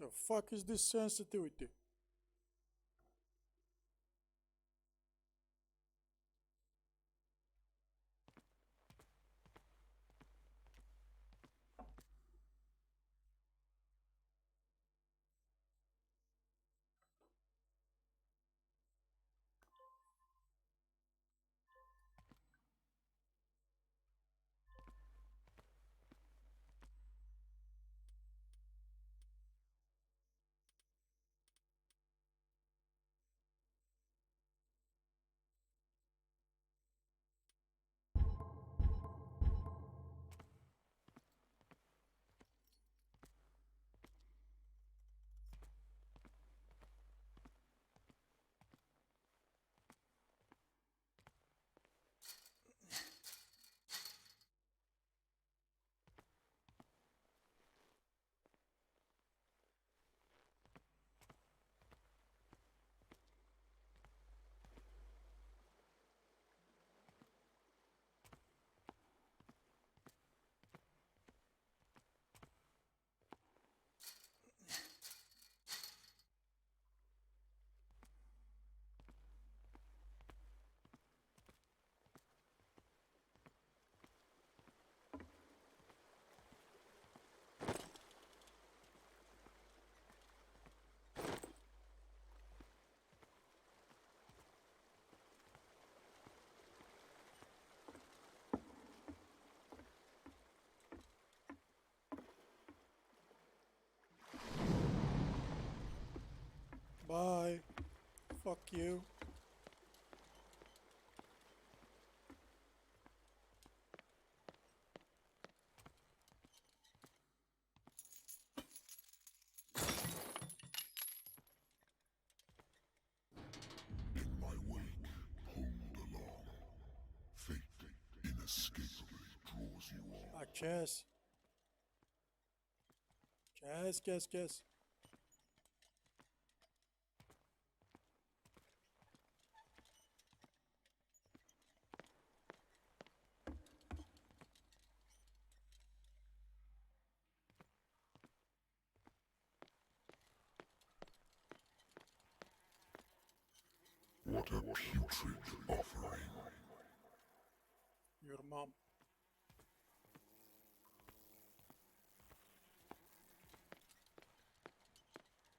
The fuck is this sensitivity? Bye. Fuck you. In my wake, pulled along. Fate inescapably draws you on. Ah, Chess. Chess. What a putrid offering. Your mom.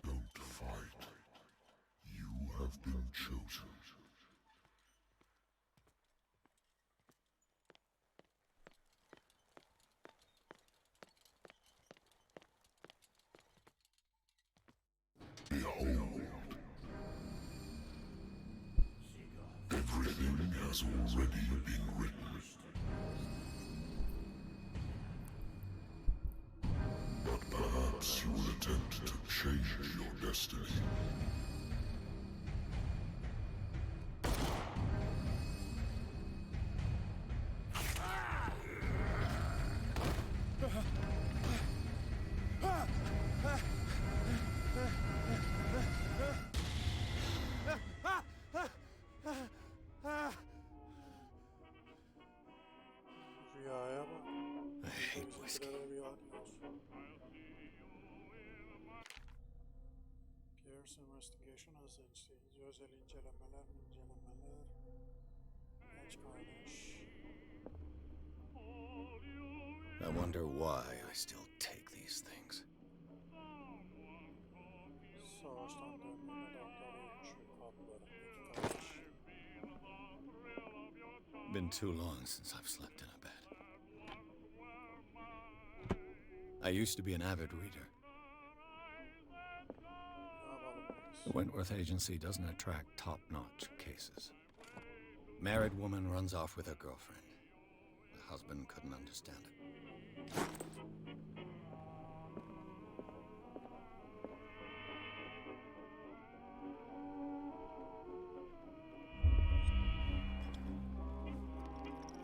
Don't fight. You have been chosen. Behold. Everything has already been written. But perhaps you will attempt to change your destiny. Rüyaya bak. I hate whiskey. Rüya diyor. Pierce Investigation Agency. Özel incelemeler. Genç kardeş. I wonder why I still take these things. Savaştan dönmeyle doktora yaşıyor kapları. İki kardeş. Been too long since I've slept in a bed. I used to be an avid reader. Ne yapalım biz? The Wentworth Agency doesn't attract top-notch cases. Married woman runs off with her girlfriend. The husband couldn't understand it.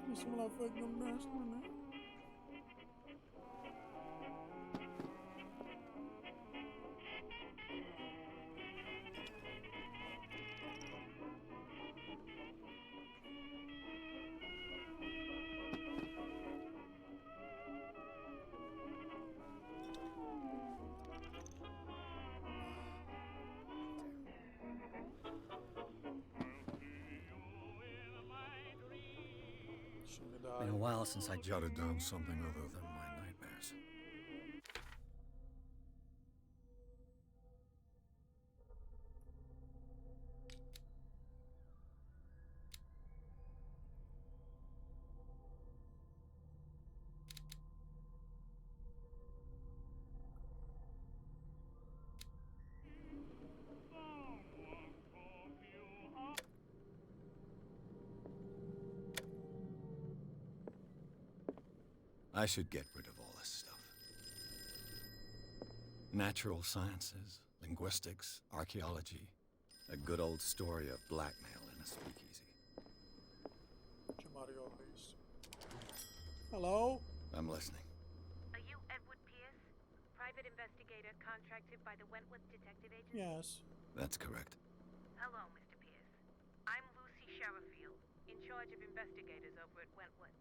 This motherfucking best one, eh? die. Been a while since I jotted down something other than my nightmares. I should get rid of all this stuff. Natural sciences, linguistics, archaeology. A good old story of blackmail in a speakeasy. Kim arıyoruz. Hello? I'm listening. Are you Edward Pierce, private investigator contracted by the Wentworth Detective Agency? Yes. That's correct. Hello, Mr. Pierce. I'm Lucy Sherrifield, in charge of investigators over at Wentworth.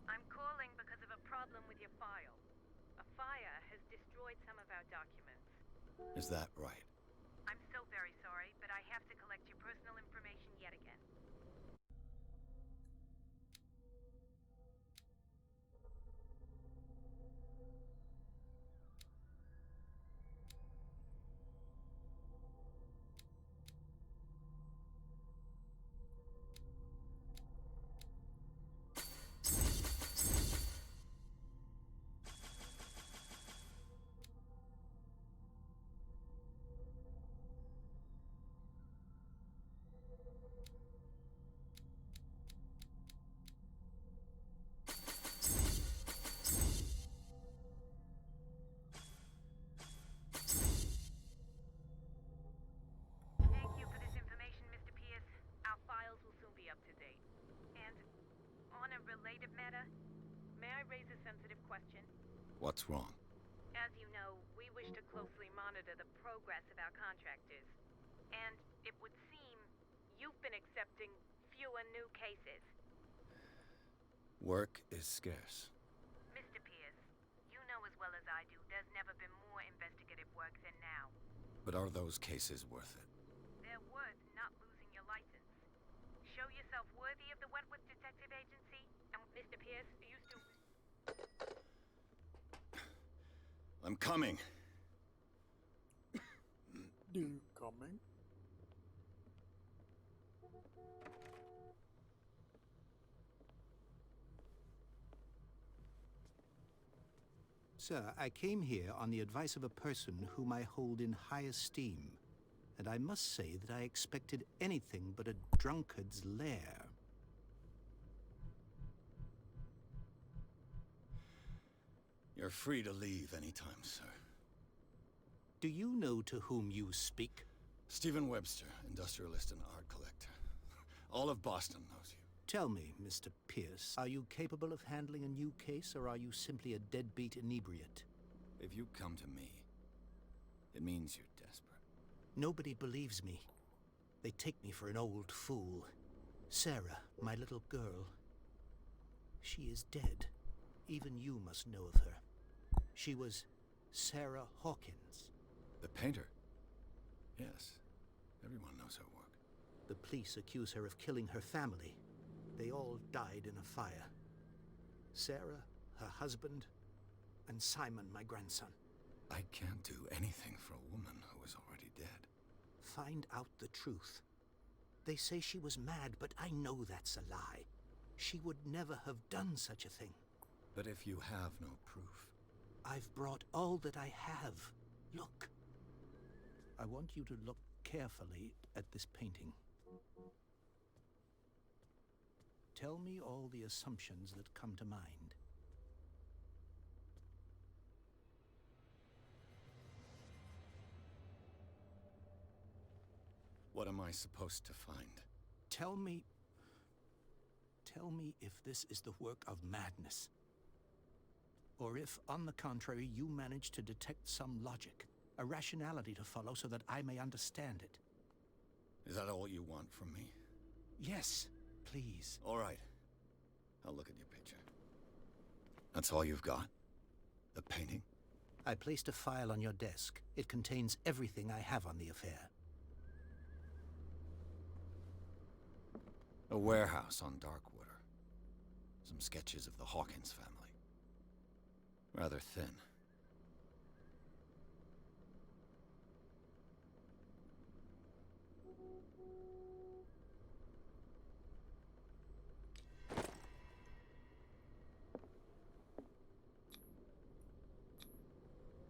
I'm calling because of a problem with your file. A fire has destroyed some of our documents. Is that right? I'm so very sorry, but I have to collect your personal information yet again. Thank you for this information, Mr. Pierce. Our files will soon be up to date. And on a related matter, may I raise a sensitive question? What's wrong? As you know, we wish to closely monitor the progress of our contractors. And it would seem you've been accepting fewer new cases. Work is scarce. Mr. Pierce, you know as well as I do, there's never been more investigative work than now. But are those cases worth it? They're worth not losing your license. Show yourself worthy of the Wentworth Detective Agency, and Mr. Pierce, you still... I'm coming. Do you coming? Sir, I came here on the advice of a person whom I hold in high esteem, and I must say that I expected anything but a drunkard's lair. You're free to leave anytime, sir. Do you know to whom you speak? Stephen Webster, industrialist and art collector. All of Boston knows you. Tell me, Mr. Pierce, are you capable of handling a new case, or are you simply a deadbeat inebriate? If you come to me, it means you're desperate. Nobody believes me. They take me for an old fool. Sarah, my little girl, she is dead. Even you must know of her. She was Sarah Hawkins. The painter? Yes. Everyone knows her work. The police accuse her of killing her family. They all died in a fire. Sarah, her husband, and Simon, my grandson. I can't do anything for a woman who is already dead. Find out the truth. They say she was mad, but I know that's a lie. She would never have done such a thing. But if you have no proof... I've brought all that I have. Look. I want you to look carefully at this painting. Tell me all the assumptions that come to mind. What am I supposed to find? Tell me if this is the work of madness. Or if, on the contrary, you manage to detect some logic, a rationality to follow so that I may understand it. Is that all you want from me? Yes, please. All right. I'll look at your picture. That's all you've got? The painting? I placed a file on your desk. It contains everything I have on the affair. A warehouse on Darkwater. Some sketches of the Hawkins family. Rather thin.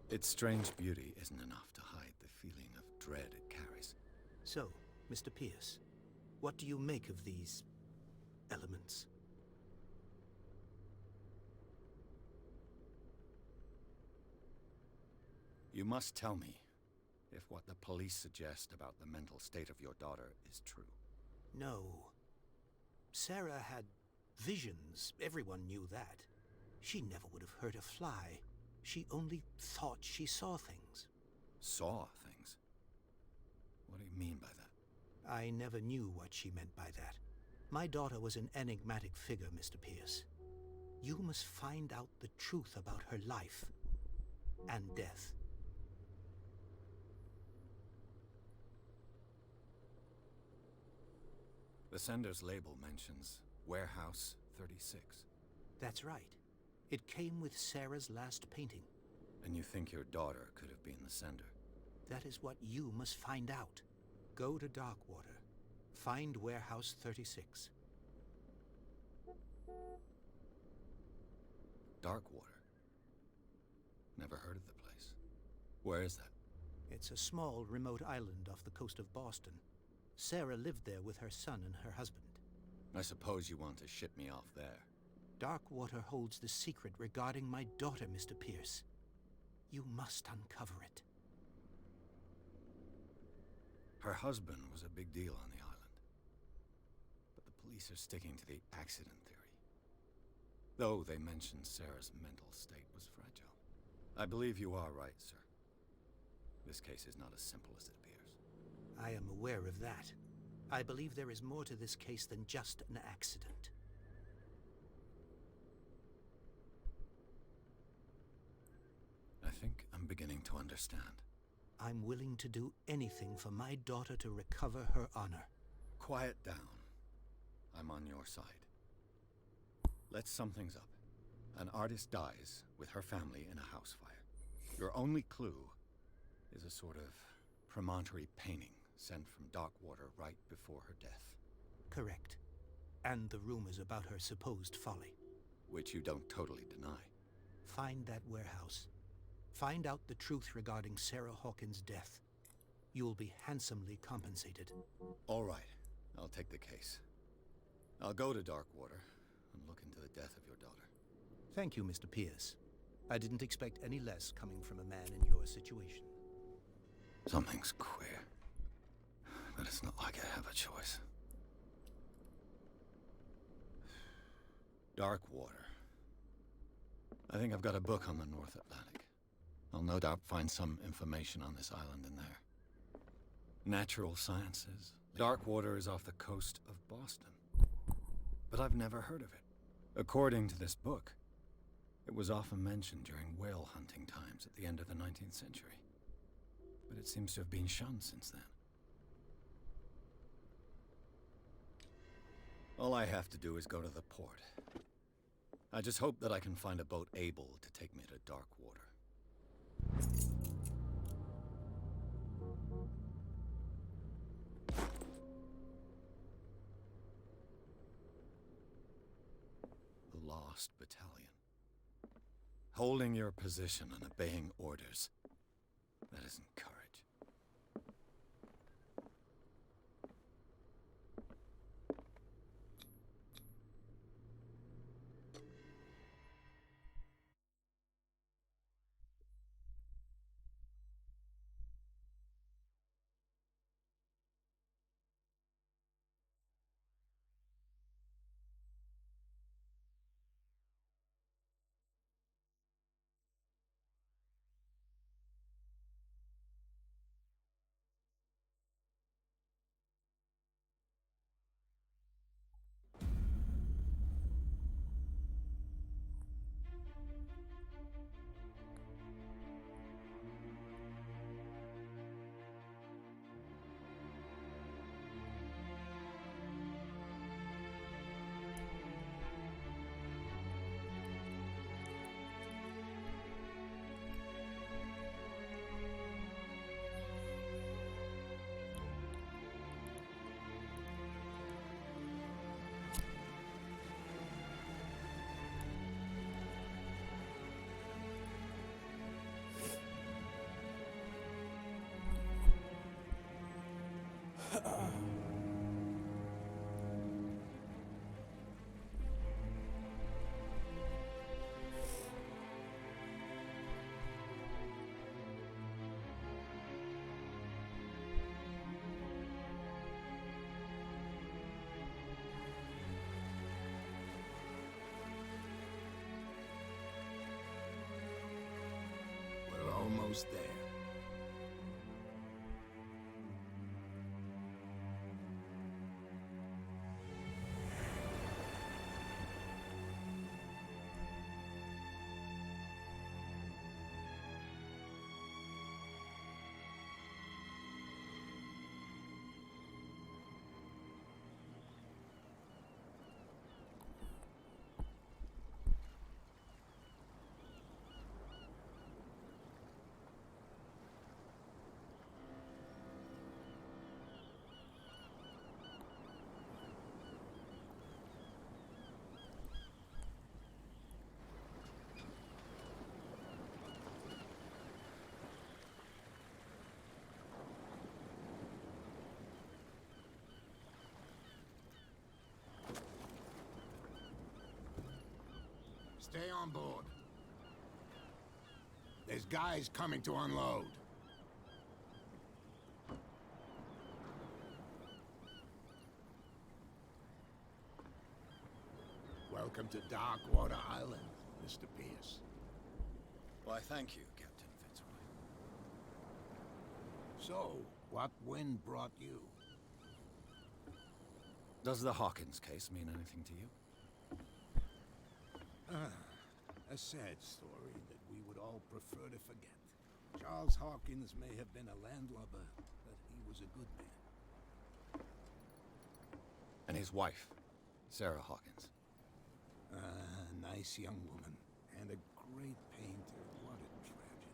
Its strange beauty isn't enough to hide the feeling of dread it carries. So, Mr. Pierce, what do you make of these elements? You must tell me if what the police suggest about the mental state of your daughter is true. No. Sarah had visions. Everyone knew that. She never would have hurt a fly. She only thought she saw things. Saw things? What do you mean by that? I never knew what she meant by that. My daughter was an enigmatic figure, Mr. Pierce. You must find out the truth about her life and death. The sender's label mentions Warehouse 36. That's right. It came with Sarah's last painting. And you think your daughter could have been the sender? That is what you must find out. Go to Darkwater. Find Warehouse 36. Darkwater? Never heard of the place. Where is that? It's a small, remote island off the coast of Boston. Sarah lived there with her son and her husband. I suppose you want to ship me off there. Darkwater holds the secret regarding my daughter, Mr. Pierce. You must uncover it. Her husband was a big deal on the island. But the police are sticking to the accident theory. Though they mentioned Sarah's mental state was fragile. I believe you are right, sir. This case is not as simple as it appears. I am aware of that. I believe there is more to this case than just an accident. I think I'm beginning to understand. I'm willing to do anything for my daughter to recover her honor. Quiet down. I'm on your side. Let's sum things up. An artist dies with her family in a house fire. Your only clue is a sort of promontory painting sent from Darkwater right before her death. Correct. And the rumors about her supposed folly. Which you don't totally deny. Find that warehouse. Find out the truth regarding Sarah Hawkins' death. You'll be handsomely compensated. All right. I'll take the case. I'll go to Darkwater and look into the death of your daughter. Thank you, Mr. Pierce. I didn't expect any less coming from a man in your situation. Something's queer. But it's not like I have a choice. Darkwater. I think I've got a book on the North Atlantic. I'll no doubt find some information on this island in there. Natural sciences. Darkwater is off the coast of Boston. But I've never heard of it. According to this book, it was often mentioned during whale hunting times at the end of the 19th century. But it seems to have been shunned since then. All I have to do is go to the port. I just hope that I can find a boat able to take me to Darkwater. The Lost Battalion. Holding your position and obeying orders. That isn't courage. Stay on board. There's guys coming to unload. Welcome to Darkwater Island, Mr. Pierce. Why, thank you, Captain Fitzroy. So, what wind brought you? Does the Hawkins case mean anything to you? A sad story that we would all prefer to forget. Charles Hawkins may have been a landlubber, but he was a good man. And his wife, Sarah Hawkins. Nice young woman, and a great painter. What a tragedy.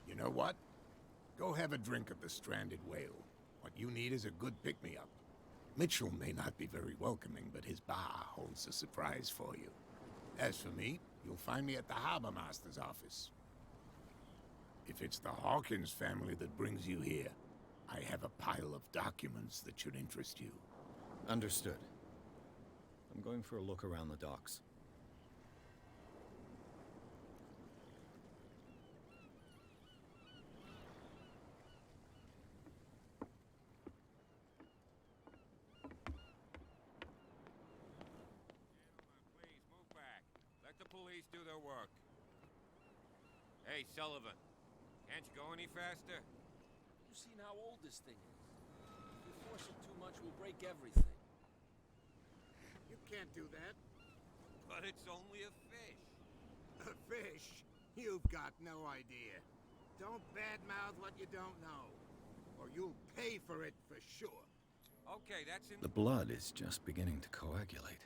You know what? Go have a drink of the Stranded Whale. What you need is a good pick-me-up. Mitchell may not be very welcoming, but his bar holds a surprise for you. As for me, you'll find me at the Harbor Master's office. If it's the Hawkins family that brings you here, I have a pile of documents that should interest you. Understood. I'm going for a look around the docks. Please, move back. Let the police do their work. Hey, Sullivan. Can't you go any faster? You've seen how old this thing is. If we force it too much, we'll break everything. You can't do that. But it's only a fish. A fish? You've got no idea. Don't badmouth what you don't know, or you'll pay for it for sure. Okay, that's in... The blood is just beginning to coagulate.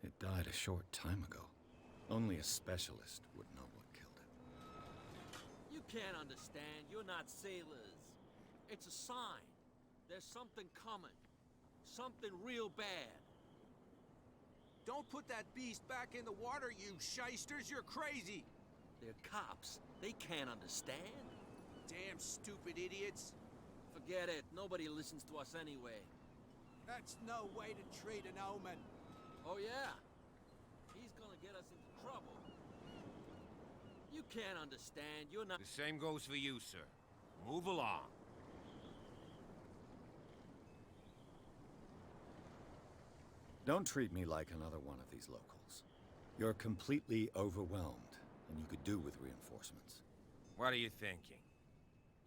It died a short time ago. Only a specialist would know what killed it. You can't understand. You're not sailors. It's a sign. There's something coming. Something real bad. Don't put that beast back in the water, you shysters! You're crazy! They're cops. They can't understand. Damn stupid idiots! Forget it. Nobody listens to us anyway. That's no way to treat an omen! Oh, yeah? He's gonna get us into trouble. You can't understand. You're not... The same goes for you, sir. Move along. Don't treat me like another one of these locals. You're completely overwhelmed, and you could do with reinforcements. What are you thinking?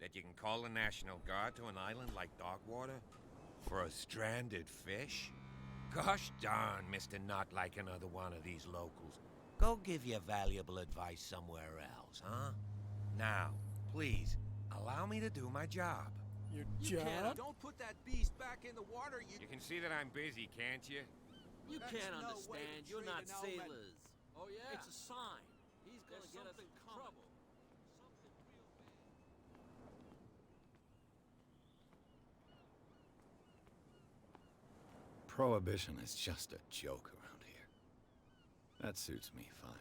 That you can call the National Guard to an island like Darkwater? For a stranded fish? Gosh darn, Mr. Not like another one of these locals. Go give your valuable advice somewhere else, huh? Now, please, allow me to do my job. Your You job? can't... Don't put that beast back in the water, you... You can see that I'm busy, can't you? You That's can't no way to understand. You're treat not an omen. sailors. Oh, yeah? It's a sign. He's gonna get us in trouble. Something real bad. Prohibition is just a joke around here. That suits me fine.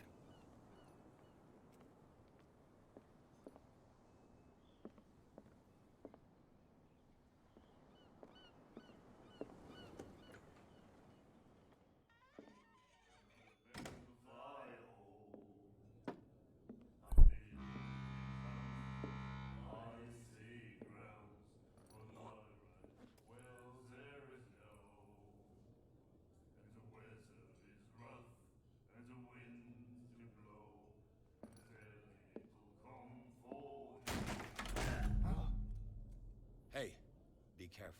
Hey, be careful.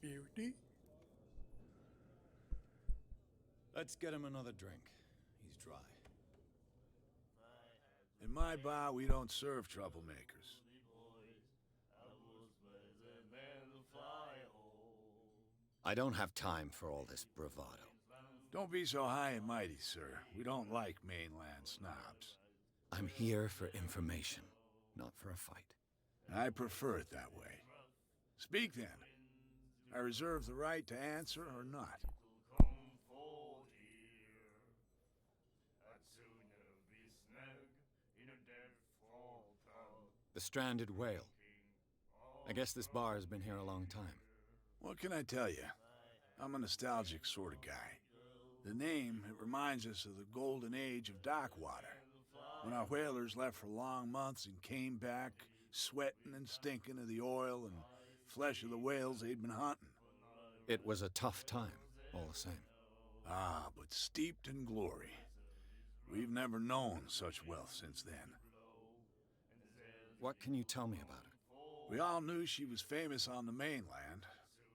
Beauty? Let's get him another drink. He's dry. In my bar, we don't serve troublemakers. I don't have time for all this bravado. Don't be so high and mighty, sir. We don't like mainland snobs. I'm here for information, not for a fight. I prefer it that way. Speak then. I reserve the right to answer or not. The stranded whale. I guess this bar has been here a long time. What can I tell you? I'm a nostalgic sort of guy. The name, it reminds us of the golden age of dockwater, when our whalers left for long months and came back sweating and stinking of the oil and flesh of the whales they'd been hunting. It was a tough time, all the same. Ah, but steeped in glory. We've never known such wealth since then. What can you tell me about her? We all knew she was famous on the mainland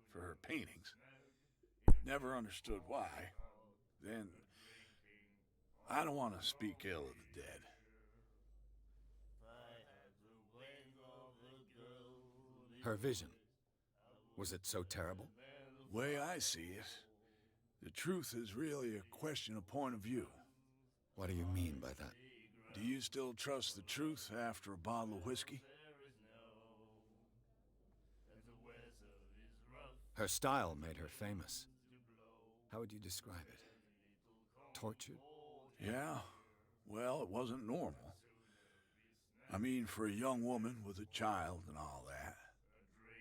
for her paintings. Never understood why. Then, I don't want to speak ill of the dead. Her vision. Was it so terrible? Way I see it, the truth is really a question of point of view. What do you mean by that? Do you still trust the truth after a bottle of whiskey? Her style made her famous. How would you describe it? Tortured? Yeah, well, it wasn't normal. I mean, for a young woman with a child and all that.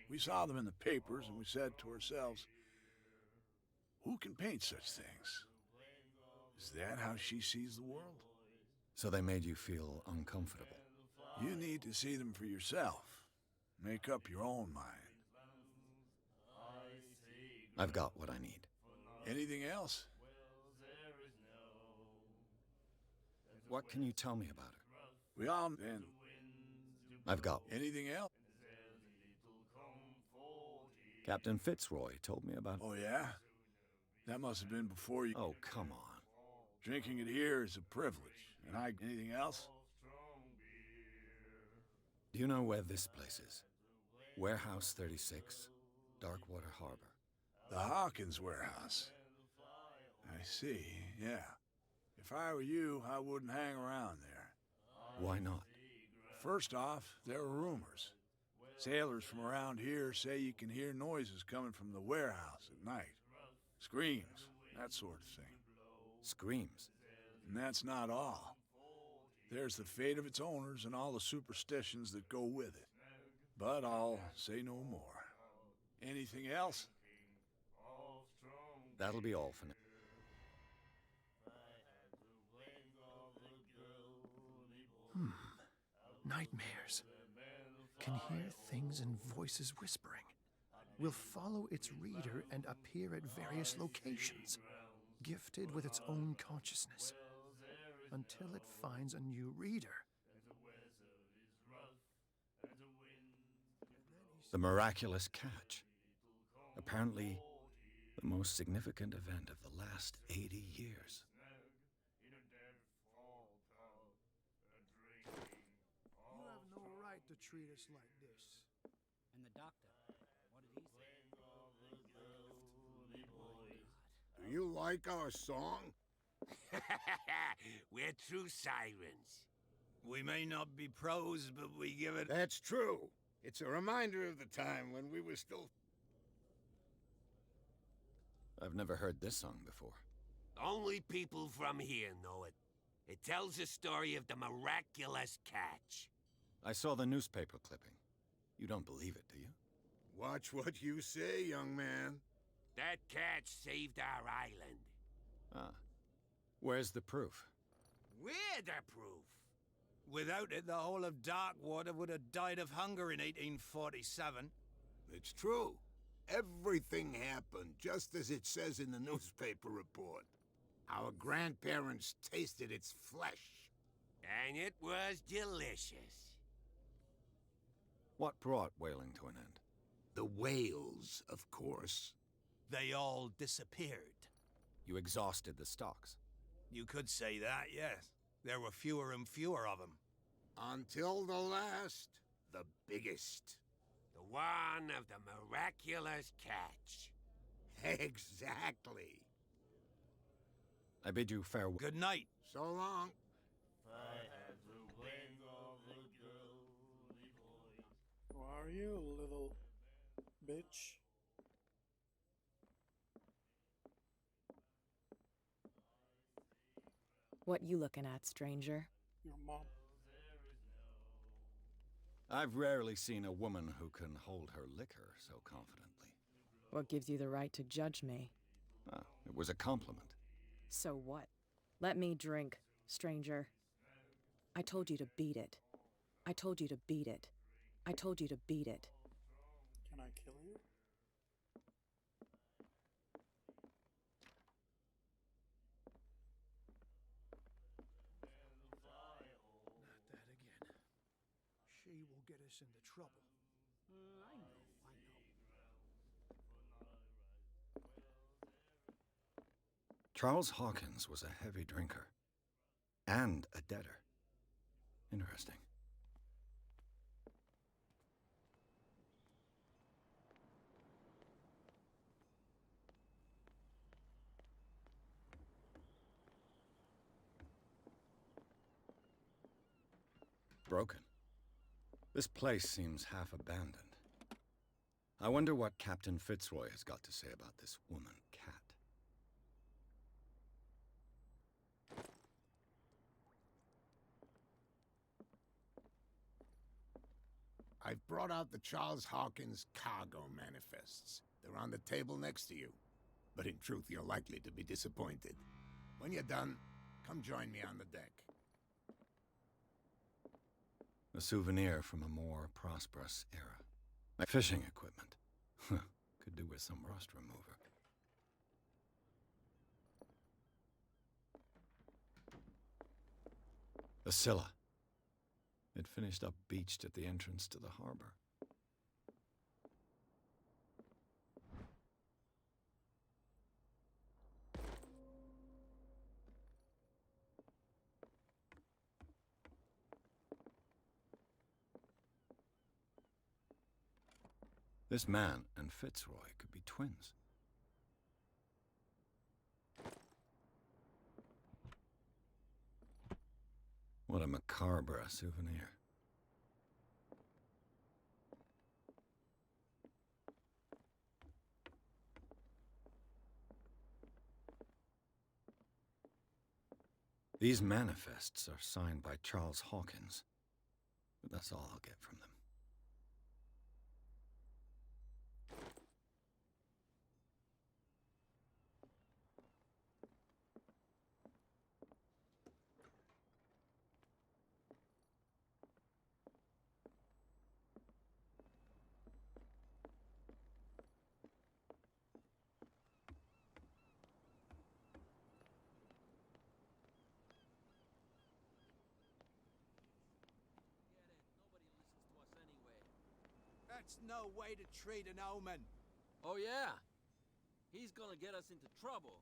We saw them in the papers and we said to ourselves, who can paint such things? Is that how she sees the world? So they made you feel uncomfortable? You need to see them for yourself. Make up your own mind. I've got what I need. Anything else? What can you tell me about her? We all then. I've got Anything else? Captain Fitzroy told me about. Oh, yeah? That must have been before you. Oh, come on. Drinking it here is a privilege. And anything else? Do you know where this place is? Warehouse 36, Darkwater Harbor. The Hawkins warehouse. I see, yeah. If I were you, I wouldn't hang around there. Why not? First off, there are rumors. Sailors from around here say you can hear noises coming from the warehouse at night. Screams, that sort of thing. Screams? And that's not all. There's the fate of its owners and all the superstitions that go with it. But I'll say no more. Anything else? That'll be all for now. Nightmares. Can hear things and voices whispering. Will follow its reader and appear at various locations, gifted with its own consciousness, until it finds a new reader. The miraculous catch. Apparently, the most significant event of the last 80 years. You have no right to treat us like this. And the doctor, what did he say? Do you like our song? We're true sirens. We may not be pros, but we give it... That's true. It's a reminder of the time when we were still... I've never heard this song before. Only people from here know it. It tells the story of the miraculous catch. I saw the newspaper clipping. You don't believe it, do you? Watch what you say, young man. That catch saved our island. Ah. Where's the proof? We're the proof. Without it, the whole of Darkwater would have died of hunger in 1847. It's true. Everything happened just as it says in the newspaper report. Our grandparents tasted its flesh. And it was delicious. What brought whaling to an end? The whales, of course. They all disappeared. You exhausted the stocks. You could say that, yes. There were fewer and fewer of them. Until the last, the biggest. The one of the miraculous catch. Exactly. I bid you farewell. Good night. So long. Who are you, little bitch? What you looking at, stranger? Your mom. I've rarely seen a woman who can hold her liquor so confidently. What gives you the right to judge me? Ah, it was a compliment. So what? Let me drink, stranger. I told you to beat it. I told you to beat it. I told you to beat it. Can I kill you? Not that again. She will get us into trouble. I know. Charles Hawkins was a heavy drinker. And a debtor. Interesting. Broken. This place seems half abandoned. I wonder what Captain Fitzroy has got to say about this woman, Cat. I've brought out the Charles Hawkins cargo manifests. They're on the table next to you. But in truth, you're likely to be disappointed. When you're done, come join me on the deck. A souvenir from a more prosperous era. Like fishing equipment. Could do with some rust remover. The Scylla. It finished up beached at the entrance to the harbor. This man and Fitzroy could be twins. What a macabre souvenir. These manifests are signed by Charles Hawkins, but that's all I'll get from them. That's no way to treat an omen. Oh, yeah? He's gonna get us into trouble.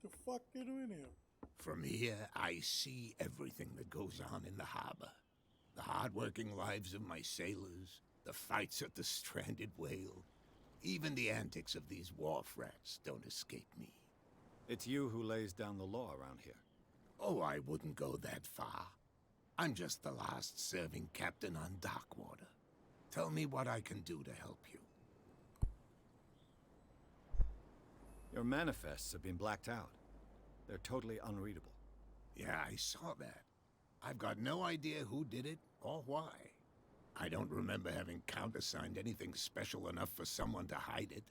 The fuck you doing here? From here, I see everything that goes on in the harbor. The hard-working lives of my sailors, the fights at the stranded whale. Even the antics of these wharf rats don't escape me. It's you who lays down the law around here. Oh, I wouldn't go that far. I'm just the last serving captain on Darkwater. Tell me what I can do to help you. Your manifests have been blacked out. They're totally unreadable. Yeah, I saw that. I've got no idea who did it or why. I don't remember having countersigned anything special enough for someone to hide it.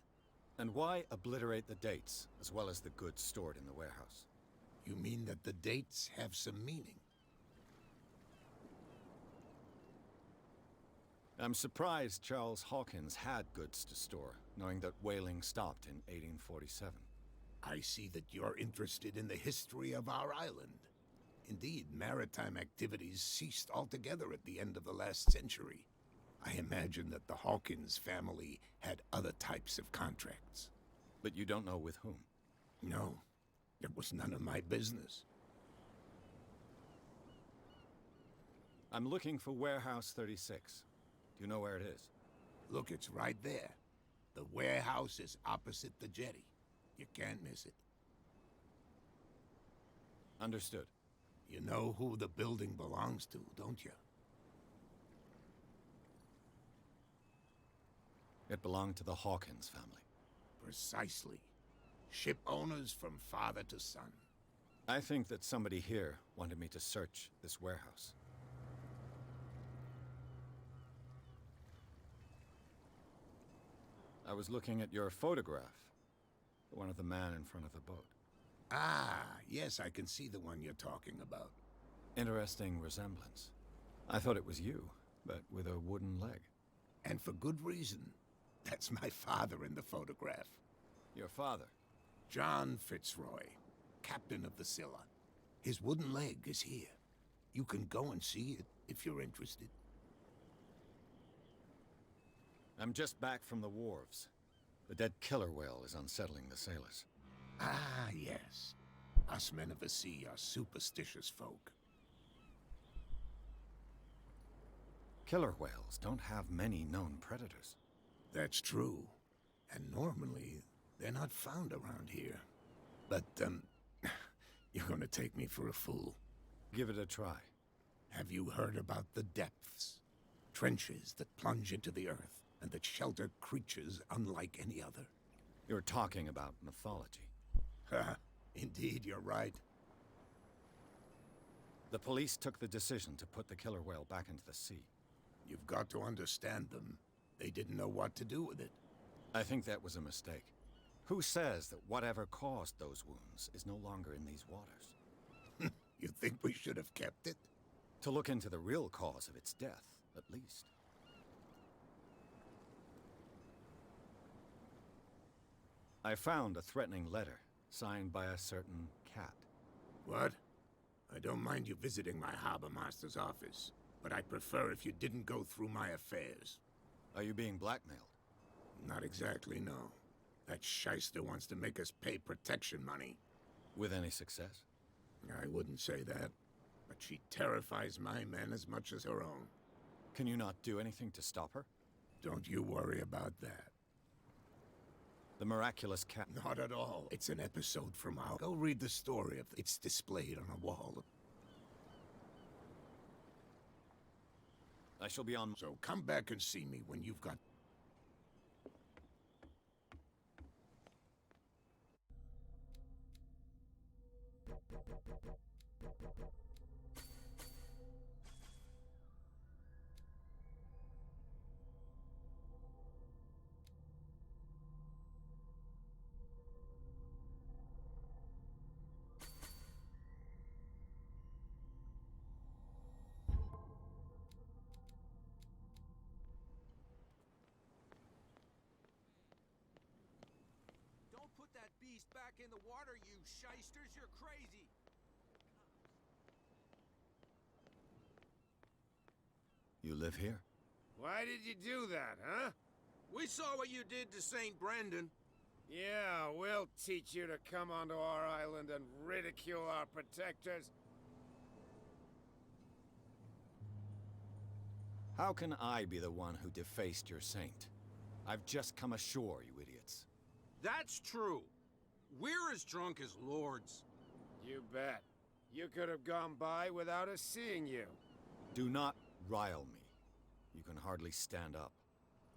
And why obliterate the dates, as well as the goods stored in the warehouse? You mean that the dates have some meaning? I'm surprised Charles Hawkins had goods to store, knowing that whaling stopped in 1847. I see that you're interested in the history of our island. Indeed, maritime activities ceased altogether at the end of the last century. I imagine that the Hawkins family had other types of contracts. But you don't know with whom? No, it was none of my business. I'm looking for Warehouse 36. Do you know where it is? Look, it's right there. The warehouse is opposite the jetty. You can't miss it. Understood. You know who the building belongs to, don't you? It belonged to the Hawkins family. Precisely. Ship owners from father to son. I think that somebody here wanted me to search this warehouse. I was looking at your photograph. The one of the man in front of the boat. Ah, yes, I can see the one you're talking about. Interesting resemblance. I thought it was you, but with a wooden leg. And for good reason. That's my father in the photograph. Your father? John Fitzroy, captain of the Scylla. His wooden leg is here. You can go and see it if you're interested. I'm just back from the wharves. The dead killer whale is unsettling the sailors. Ah, yes. Us men of the sea are superstitious folk. Killer whales don't have many known predators. That's true. And normally, they're not found around here. But, you're gonna take me for a fool. Give it a try. Have you heard about the depths? Trenches that plunge into the earth, and that shelter creatures unlike any other. You're talking about mythology. Ha! Indeed, you're right. The police took the decision to put the killer whale back into the sea. You've got to understand them. They didn't know what to do with it. I think that was a mistake. Who says that whatever caused those wounds is no longer in these waters? You think we should have kept it? To look into the real cause of its death, at least. I found a threatening letter, signed by a certain cat. What? I don't mind you visiting my harbor master's office, but I'd prefer if you didn't go through my affairs. Are you being blackmailed? Not exactly, no. That shyster wants to make us pay protection money. With any success? I wouldn't say that, but she terrifies my men as much as her own. Can you not do anything to stop her? Don't you worry about that. The miraculous cat... Not at all. It's an episode from our... Go read the story of... It's displayed on a wall. I shall be on... So come back and see me when you've got... Put that beast back in the water, you shysters! You're crazy! You live here? Why did you do that, huh? We saw what you did to St. Brendan. Yeah, we'll teach you to come onto our island and ridicule our protectors. How can I be the one who defaced your saint? I've just come ashore, you idiots. That's true. We're as drunk as lords. You bet. You could have gone by without us seeing you. Do not rile me. You can hardly stand up.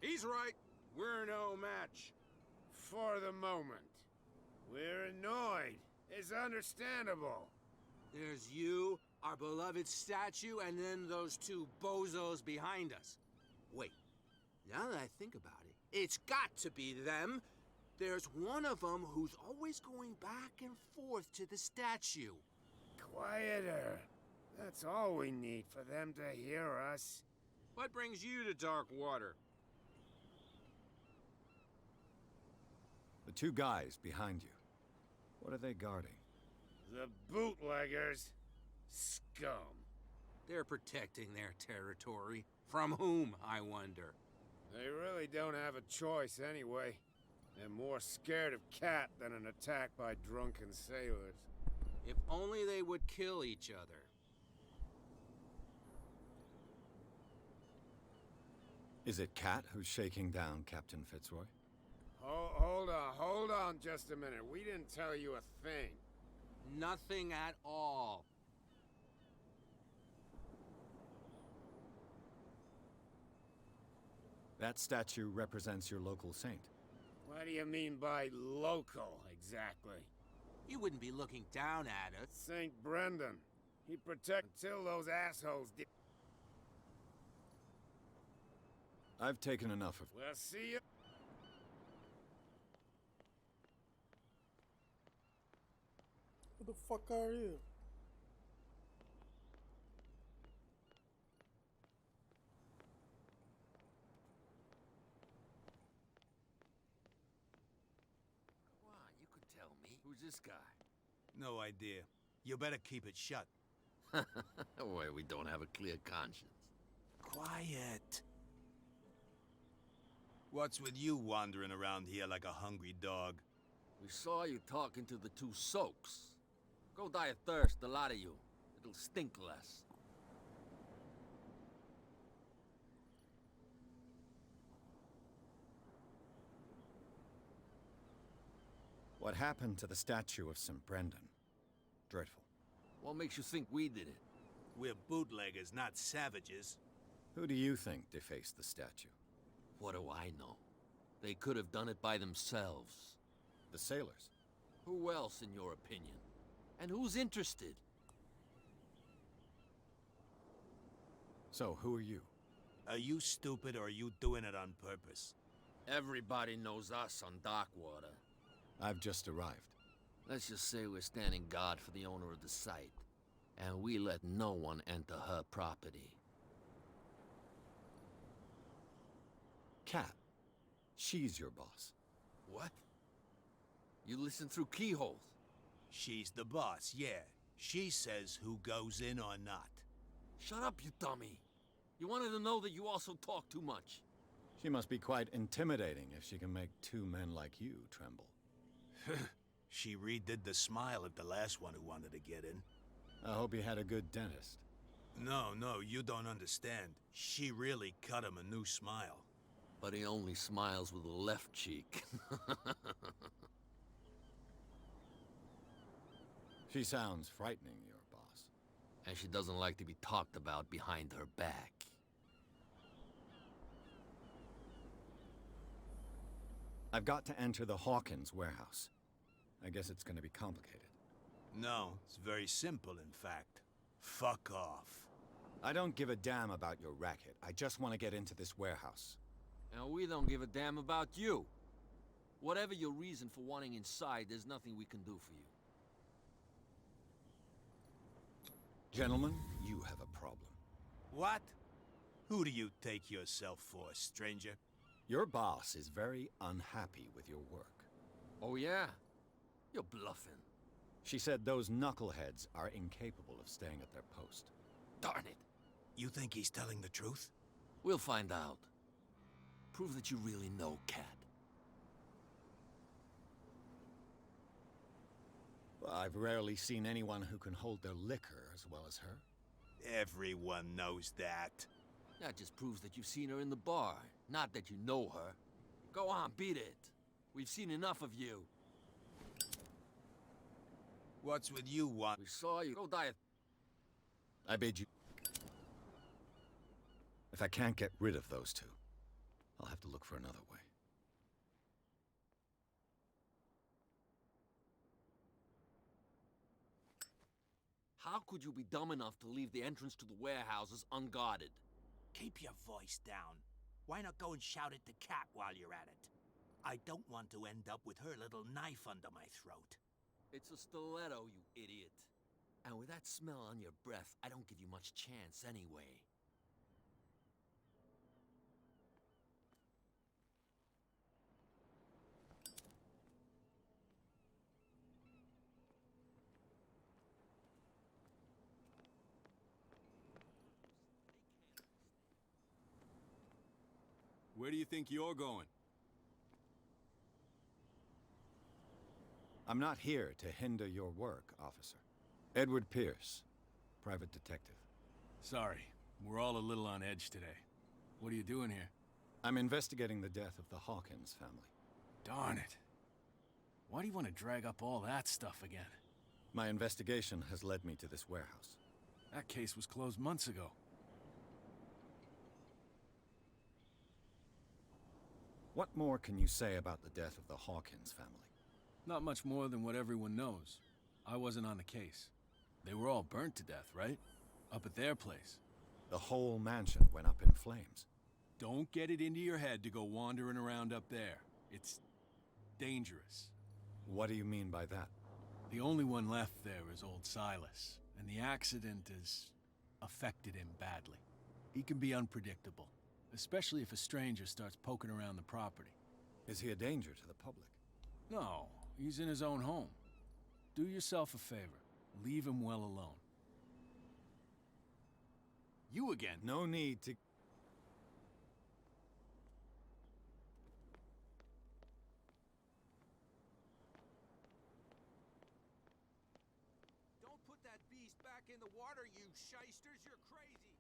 He's right. We're no match. For the moment. We're annoyed. It's understandable. There's you, our beloved statue, and then those two bozos behind us. Wait, now that I think about it, it's got to be them. There's one of them who's always going back and forth to the statue. Quieter. That's all we need for them to hear us. What brings you to Darkwater? The two guys behind you. What are they guarding? The bootleggers. Scum. They're protecting their territory. From whom, I wonder? They really don't have a choice anyway. They're more scared of Cat than an attack by drunken sailors. If only they would kill each other. Is it Cat who's shaking down Captain Fitzroy? Hold on just a minute. We didn't tell you a thing. Nothing at all. That statue represents your local saint. What do you mean by local, exactly? You wouldn't be looking down at us. St. Brendan. He protected until those assholes did. I've taken enough of... Well, see you. Who the fuck are you? Come on, you could tell me. Who's this guy? No idea. You better keep it shut. Why, we don't have a clear conscience. Quiet. What's with you wandering around here like a hungry dog? We saw you talking to the two soaks. Go die of thirst, the lot of you. It'll stink less. What happened to the statue of St. Brendan? Dreadful. What makes you think we did it? We're bootleggers, not savages. Who do you think defaced the statue? What do I know? They could have done it by themselves. The sailors? Who else, in your opinion? And who's interested? So, who are you? Are you stupid or are you doing it on purpose? Everybody knows us on Darkwater. I've just arrived. Let's just say we're standing guard for the owner of the site. And we let no one enter her property. Cat. She's your boss. What? You listen through keyholes? She's the boss, yeah. She says who goes in or not. Shut up, you dummy. You wanted to know that you also talk too much. She must be quite intimidating if she can make two men like you tremble. She redid the smile at the last one who wanted to get in. I hope you had a good dentist. No, you don't understand. She really cut him a new smile. But he only smiles with the left cheek. She sounds frightening, your boss. And she doesn't like to be talked about behind her back. I've got to enter the Hawkins warehouse. I guess it's gonna be complicated. No, it's very simple, in fact. Fuck off. I don't give a damn about your racket. I just want to get into this warehouse. And we don't give a damn about you. Whatever your reason for wanting inside, there's nothing we can do for you. Gentlemen, you have a problem. What? Who do you take yourself for, stranger? Your boss is very unhappy with your work. Oh yeah? You're bluffing. She said those knuckleheads are incapable of staying at their post. Darn it. You think he's telling the truth? We'll find out. Prove that you really know Cat. Well, I've rarely seen anyone who can hold their liquor as well as her. Everyone knows that. That just proves that you've seen her in the bar, not that you know her. Go on, beat it. We've seen enough of you. What's with you, one? We saw you. Go die. I bid you. If I can't get rid of those two, I'll have to look for another way. How could you be dumb enough to leave the entrance to the warehouses unguarded? Keep your voice down. Why not go and shout at the cat while you're at it? I don't want to end up with her little knife under my throat. It's a stiletto, you idiot. And with that smell on your breath, I don't give you much chance anyway. Where do you think you're going? I'm not here to hinder your work, officer. Edward Pierce, private detective. Sorry, we're all a little on edge today. What are you doing here? I'm investigating the death of the Hawkins family. Darn it. Why do you want to drag up all that stuff again? My investigation has led me to this warehouse. That case was closed months ago. What more can you say about the death of the Hawkins family? Not much more than what everyone knows. I wasn't on the case. They were all burnt to death, right? Up at their place. The whole mansion went up in flames. Don't get it into your head to go wandering around up there. It's dangerous. What do you mean by that? The only one left there is old Silas, and the accident has affected him badly. He can be unpredictable, especially if a stranger starts poking around the property. Is he a danger to the public? No, he's in his own home. Do yourself a favor. Leave him well alone. You again? No need to... Don't put that beast back in the water, you shysters! You're crazy!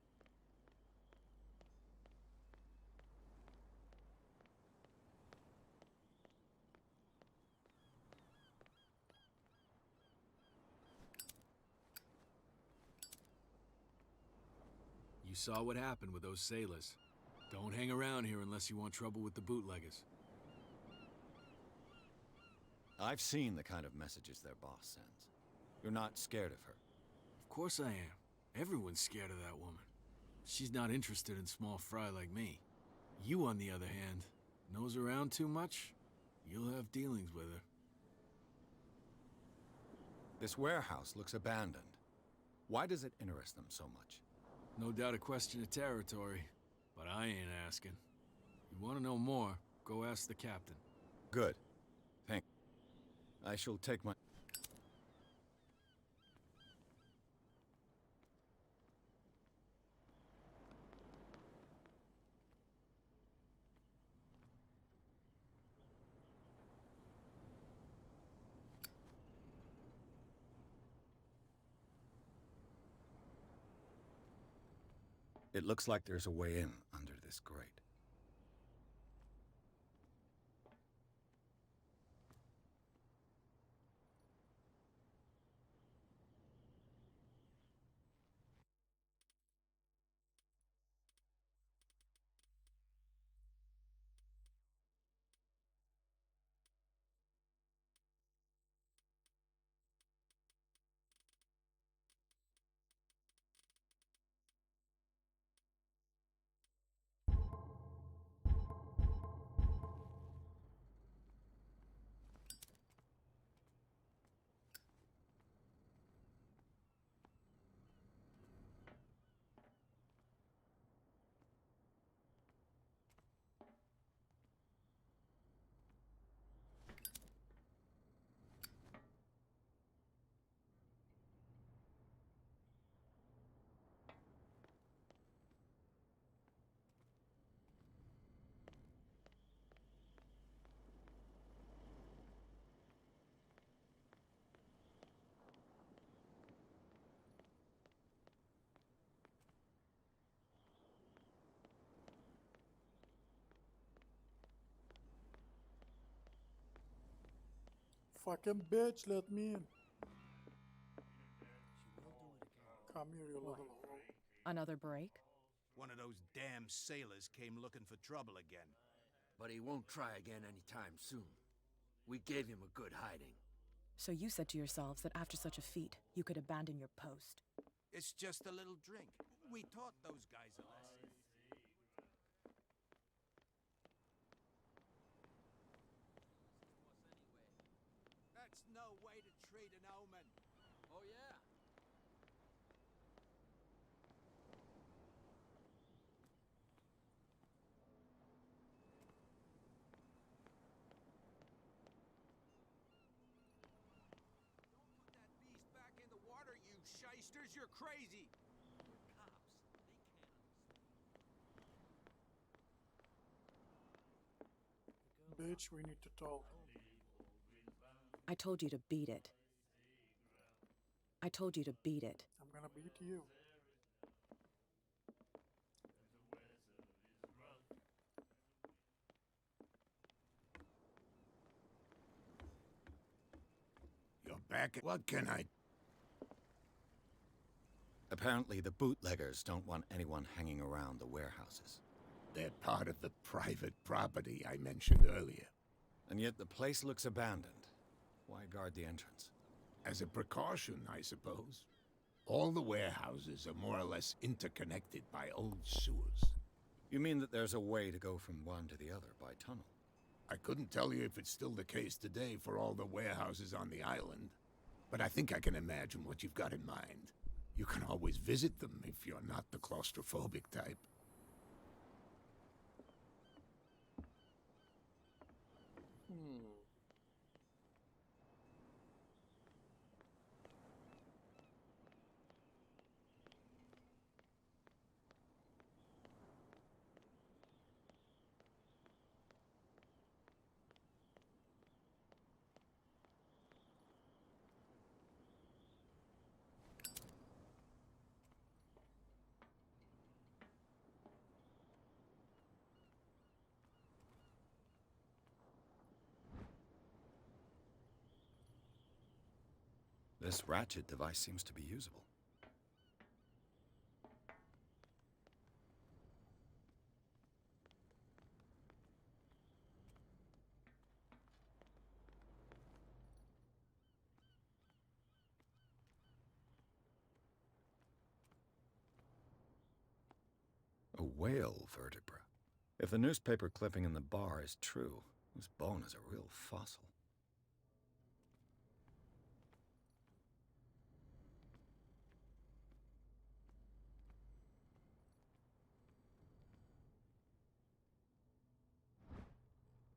You saw what happened with those sailors. Don't hang around here unless you want trouble with the bootleggers. I've seen the kind of messages their boss sends. You're not scared of her. Of course I am. Everyone's scared of that woman. She's not interested in small fry like me. You, on the other hand, nose around too much, you'll have dealings with her. This warehouse looks abandoned. Why does it interest them so much? No doubt a question of territory, but I ain't asking. You want to know more, go ask the captain. Good. Thank you. I shall take my... It looks like there's a way in under this grate. Fucking bitch, let me in. Come here, you little hoe. Another break? One of those damn sailors came looking for trouble again. But he won't try again anytime soon. We gave him a good hiding. So you said to yourselves that after such a feat, you could abandon your post. It's just a little drink. We taught those guys a lesson. That's no way to treat an omen. Oh, yeah? Don't put that beast back in the water, you shysters! You're crazy! We're cops. They can't understand. Bitch, we need to talk. I told you to beat it. I told you to beat it. I'm gonna beat you. You're back. What can I... Apparently, the bootleggers don't want anyone hanging around the warehouses. They're part of the private property I mentioned earlier. And yet the place looks abandoned. Why guard the entrance? As a precaution, I suppose. All the warehouses are more or less interconnected by old sewers. You mean that there's a way to go from one to the other by tunnel? I couldn't tell you if it's still the case today for all the warehouses on the island, but I think I can imagine what you've got in mind. You can always visit them if you're not the claustrophobic type. This ratchet device seems to be usable. A whale vertebra. If the newspaper clipping in the bar is true, this bone is a real fossil.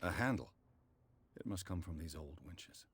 A handle. It must come from these old winches.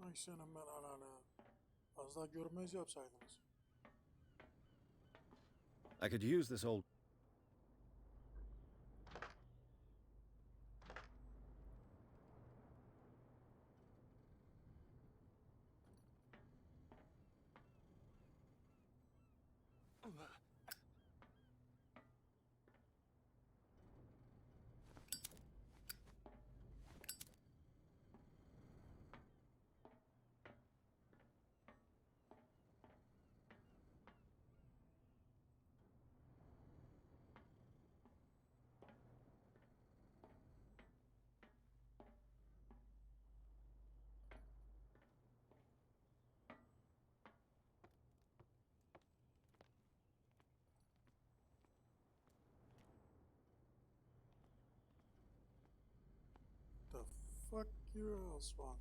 Ay senin ben ananı. Az daha görmez yapsaydınız. I could use this old... The fuck you else want?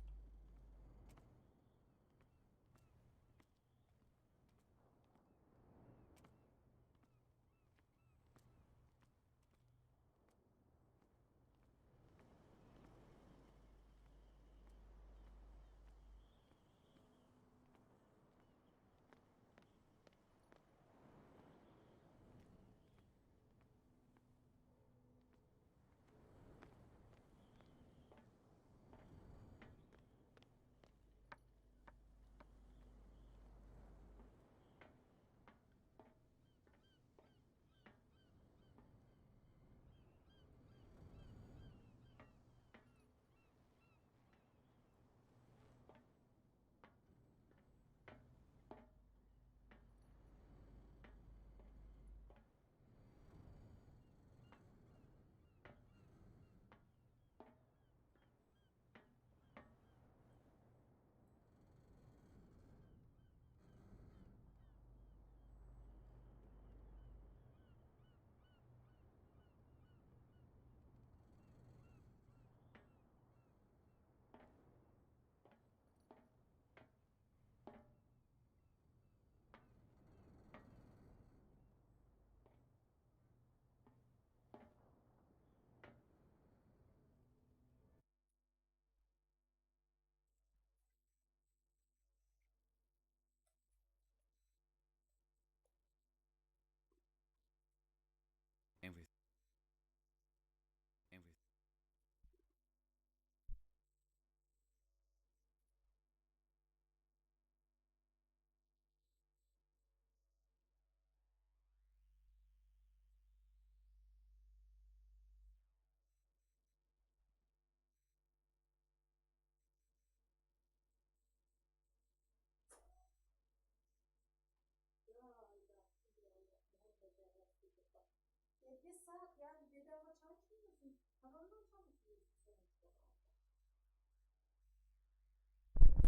Bir saat yani bedava çalışmıyorsun. Paranla çalışıyorsun sonuçta orada.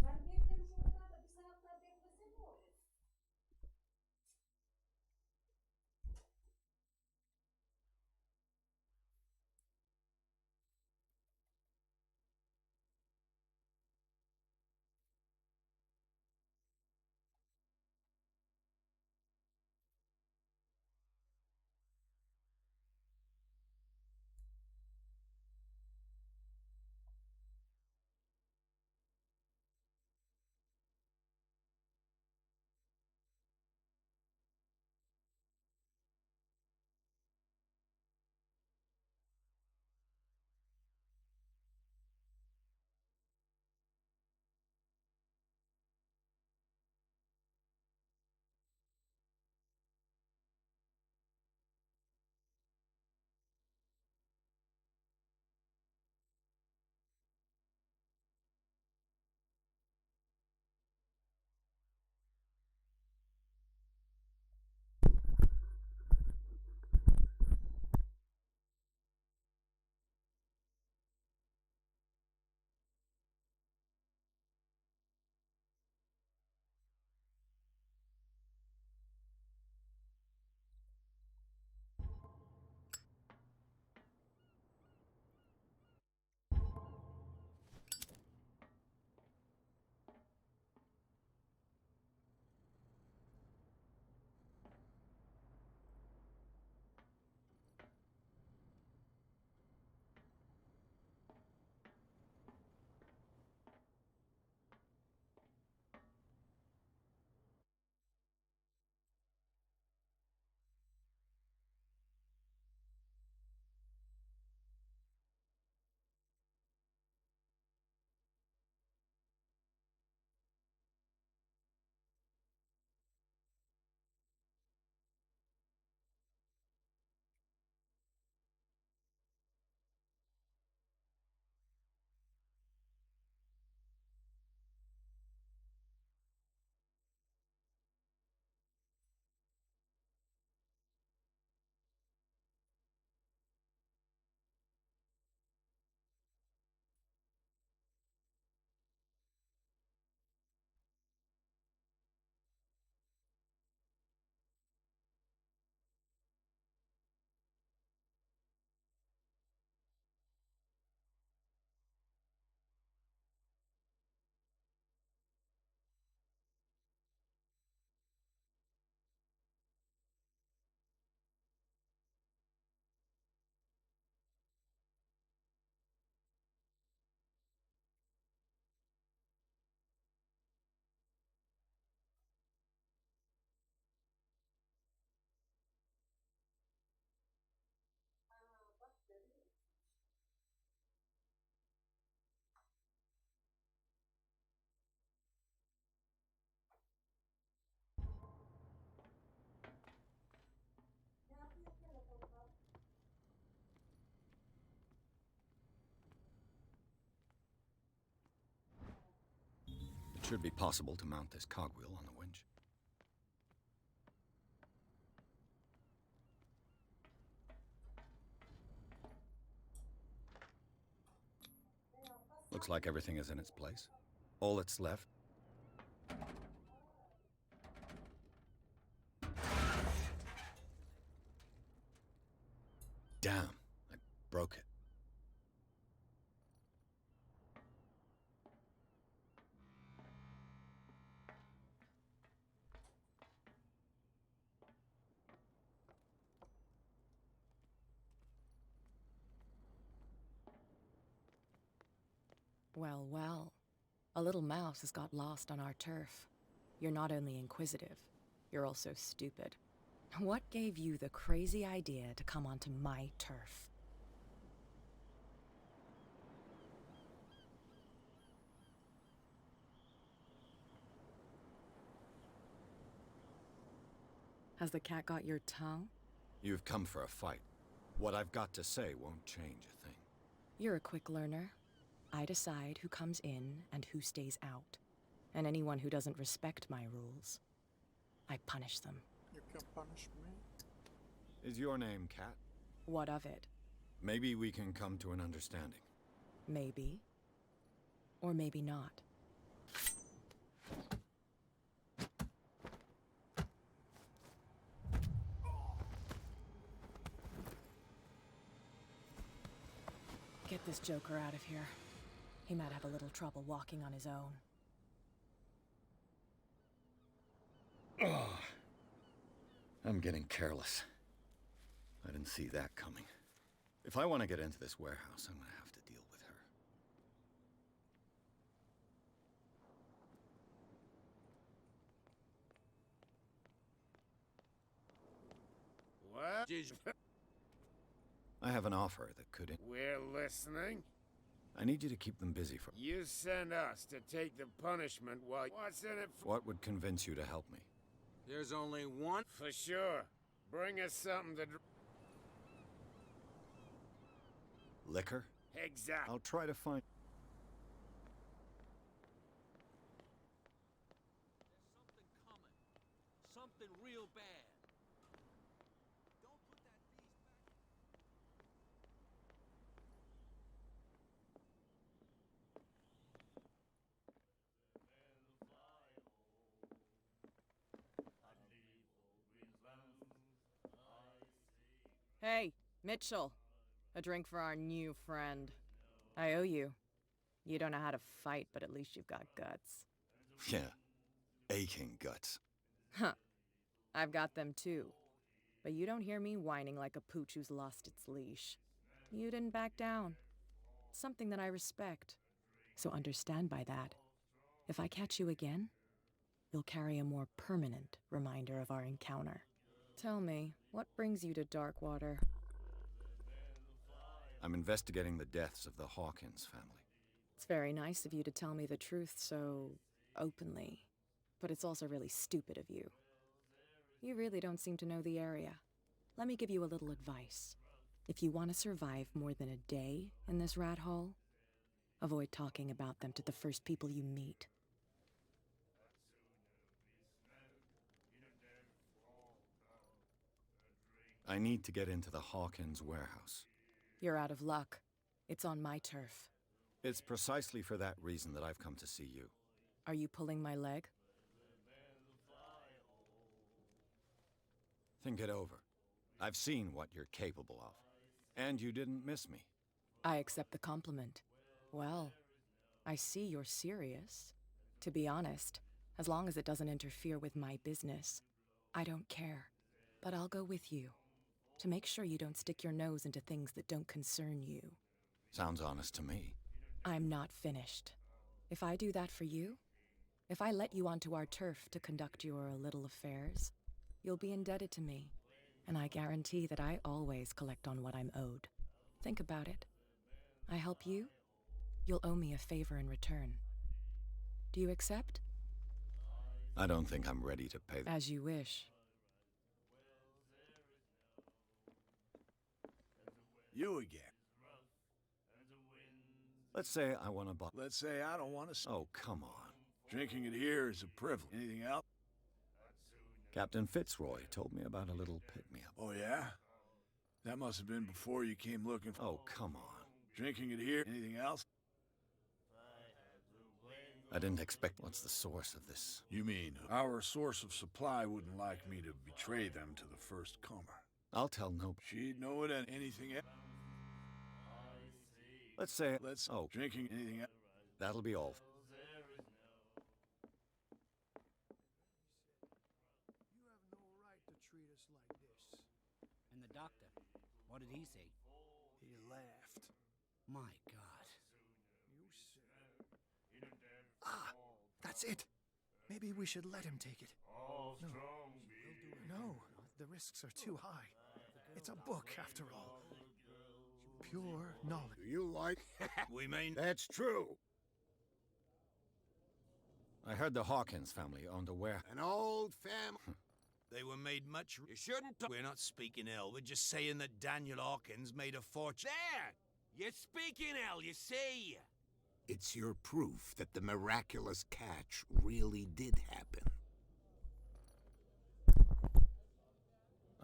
Ben beklemiş o kadar da bir saat daha beklese ne olur? It should be possible to mount this cogwheel on the winch. Looks like everything is in its place. All that's left... Damn, I broke it. Well, well. A little mouse has got lost on our turf. You're not only inquisitive, you're also stupid. What gave you the crazy idea to come onto my turf? Has the cat got your tongue? You've come for a fight. What I've got to say won't change a thing. You're a quick learner. I decide who comes in and who stays out. And anyone who doesn't respect my rules, I punish them. You can punish me? Is your name Cat? What of it? Maybe we can come to an understanding. Maybe. Or maybe not. Get this joker out of here. He might have a little trouble walking on his own. Oh, I'm getting careless. I didn't see that coming. If I want to get into this warehouse, I'm going to have to deal with her. What? I have an offer that could... We're listening. I need you to keep them busy for... You send us to take the punishment while... What's in it for? What would convince you to help me? There's only one. For sure. Bring us something to... Liquor? Exactly. I'll try to find... There's something coming. Something real bad. Don't put that beast back. Hey, Mitchell. A drink for our new friend. I owe you. You don't know how to fight, but at least you've got guts. Yeah. Aching guts. Huh. I've got them too. But you don't hear me whining like a pooch who's lost its leash. You didn't back down. It's something that I respect. So understand by that. If I catch you again, you'll carry a more permanent reminder of our encounter. Tell me, what brings you to Darkwater? I'm investigating the deaths of the Hawkins family. It's very nice of you to tell me the truth so openly. But it's also really stupid of you. You really don't seem to know the area. Let me give you a little advice. If you want to survive more than a day in this rat hole, avoid talking about them to the first people you meet. I need to get into the Hawkins warehouse. You're out of luck. It's on my turf. It's precisely for that reason that I've come to see you. Are you pulling my leg? Think it over. I've seen what you're capable of. And you didn't miss me. I accept the compliment. Well, I see you're serious. To be honest, as long as it doesn't interfere with my business, I don't care. But I'll go with you, to make sure you don't stick your nose into things that don't concern you. Sounds honest to me. I'm not finished. If I do that for you, if I let you onto our turf to conduct your little affairs, you'll be indebted to me, and I guarantee that I always collect on what I'm owed. Think about it. I help you, you'll owe me a favor in return. Do you accept? I don't think I'm ready to pay. As you wish. You again. Let's say I want to buy... Let's say I don't want to... Oh, come on. Drinking it here is a privilege. Anything else? Captain Fitzroy told me about a little pick-me-up. Oh, yeah? That must have been before you came looking for... Oh, come on. Drinking it here. Anything else? I didn't expect... What's the source of this? You mean, our source of supply wouldn't like me to betray them to the first comer. I'll tell no... She'd know it and anything else. Let's say... Oh, drinking anything else? That'll be all. You have no right to treat us like this. And the doctor, what did he say? He laughed. My God. You said... Ah, that's it. Maybe we should let him take it. No, the risks are too high. It's a book, after all. Pure knowledge. Do you like... We mean... That's true. I heard the Hawkins family owned a warehouse. An old family. They were made much... You shouldn't... We're not speaking ill. We're just saying that Daniel Hawkins made a fortune. There! You're speaking ill, you see! It's your proof that the miraculous catch really did happen.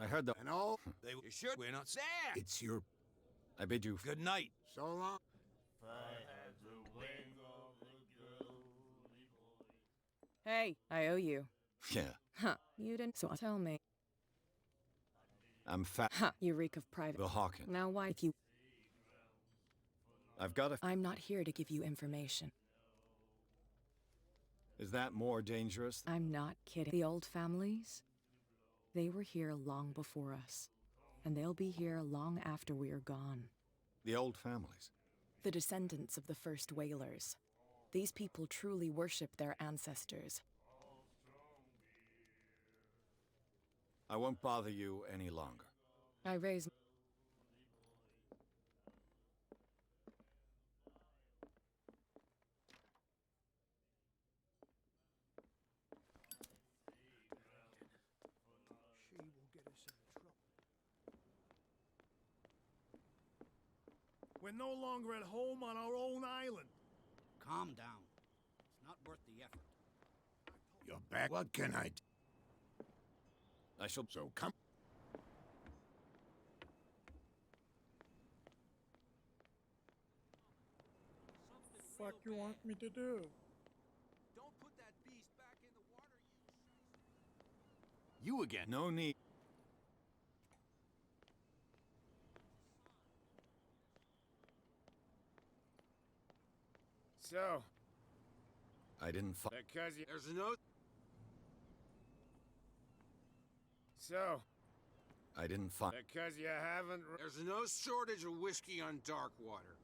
I heard the... And all They should. We're not there. it's your I bid you... Good night. so long. Hey, I owe you. Yeah, Huh, you didn't, so tell me. I'm fat. Huh, you reek of private. Bill Hawkins. Now why, if you... I've got a... I'm not here to give you information. Is that more dangerous? I'm not kidding. The old families, they were here long before us. And they'll be here long after we are gone. The old families. The descendants of the first whalers. These people truly worship their ancestors. I won't bother you any longer. I raise... She will get us in trouble. We're no longer at home on our own island. Calm down. It's not worth the effort. You're back. What can I do? I shall... So come. Fuck you want me to do? Don't put that beast back in the water, You again. No need. So, I didn't find... because you... There's no... So, I didn't find... because you haven't... There's no shortage of whiskey on Darkwater.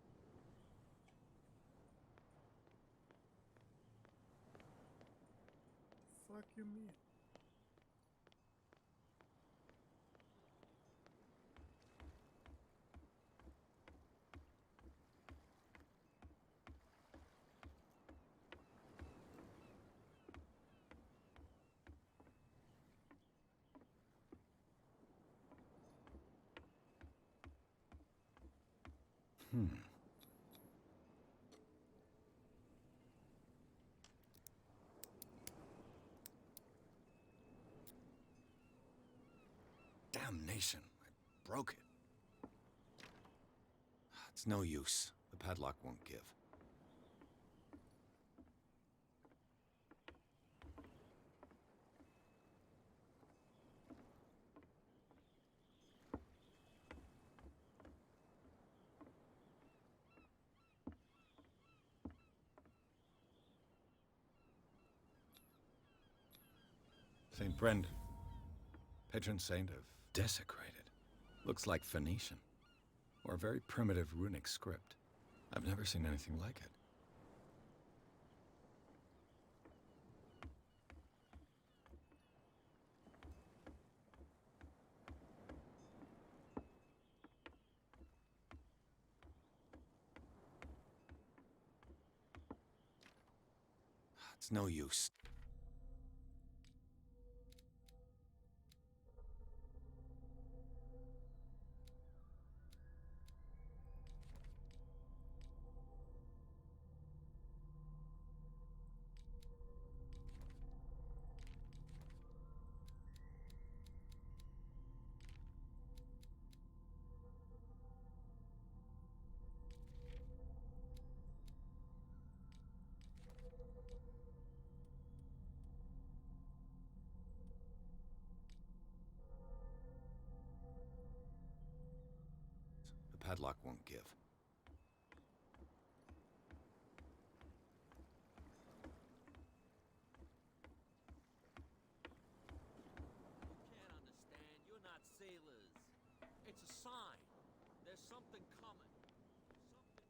Fuck you mean? Damnation. I broke it. It's no use. The padlock won't give. St. Brendan. Patron saint of desecrated. Looks like Phoenician. Or a very primitive runic script. I've never seen anything like it. It's no use. The padlock won't give. You can't understand. You're not sailors. It's a sign. There's something coming. Something real big.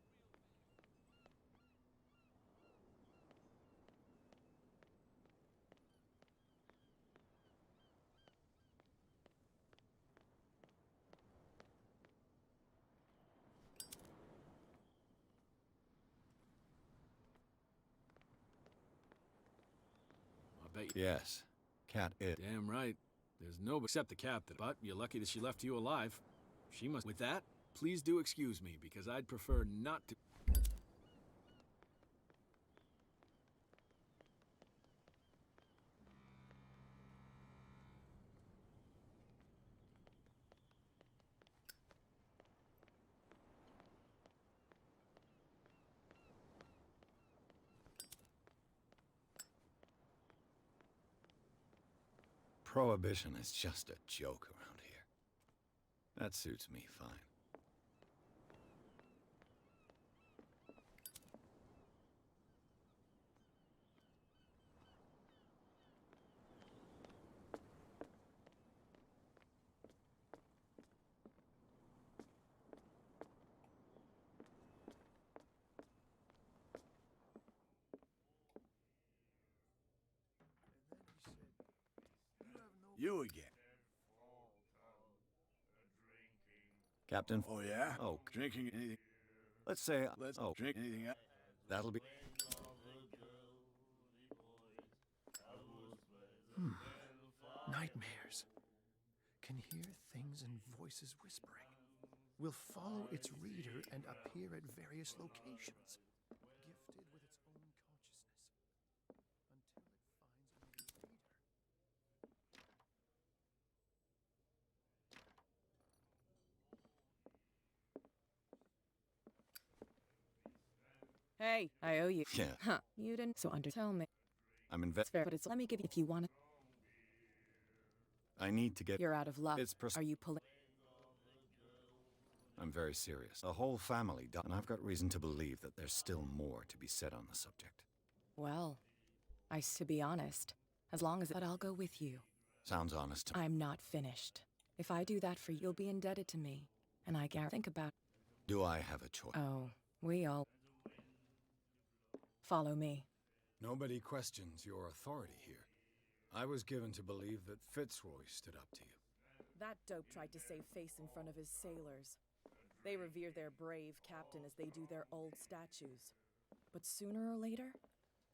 I bet you. Yes. Cat is. Damn right. There's no except the captain. But you're lucky that she left you alive. She must. With that, please do excuse me, because I'd prefer not to. Prohibition is just a joke around here. That suits me fine. You again. Captain? Oh, yeah? Oh, Drinking anything? let's say... Let's oh, drink anything else? that'll be... Nightmares. Can hear things and voices whispering. Will follow its reader and appear at various locations. Gifted with its own consciousness. Until it finds a new reader. Hey, I owe you. Yeah. Huh. You didn't. So tell me. I'm It's fair, but it's. Let me give you. If you want it. I need to get... You're out of luck. It's Are you pulling? I'm very serious. The whole family died, and I've got reason to believe that there's still more to be said on the subject. Well, to be honest, as long as. But I'll go with you. Sounds honest to me. I'm not finished. If I do that for you, you'll be indebted to me, and I can't think about. Do I have a choice? Oh, we all. Follow me. Nobody questions your authority here. I was given to believe that Fitzroy stood up to you. That dope tried to save face in front of his sailors. They revere their brave captain as they do their old statues. But sooner or later,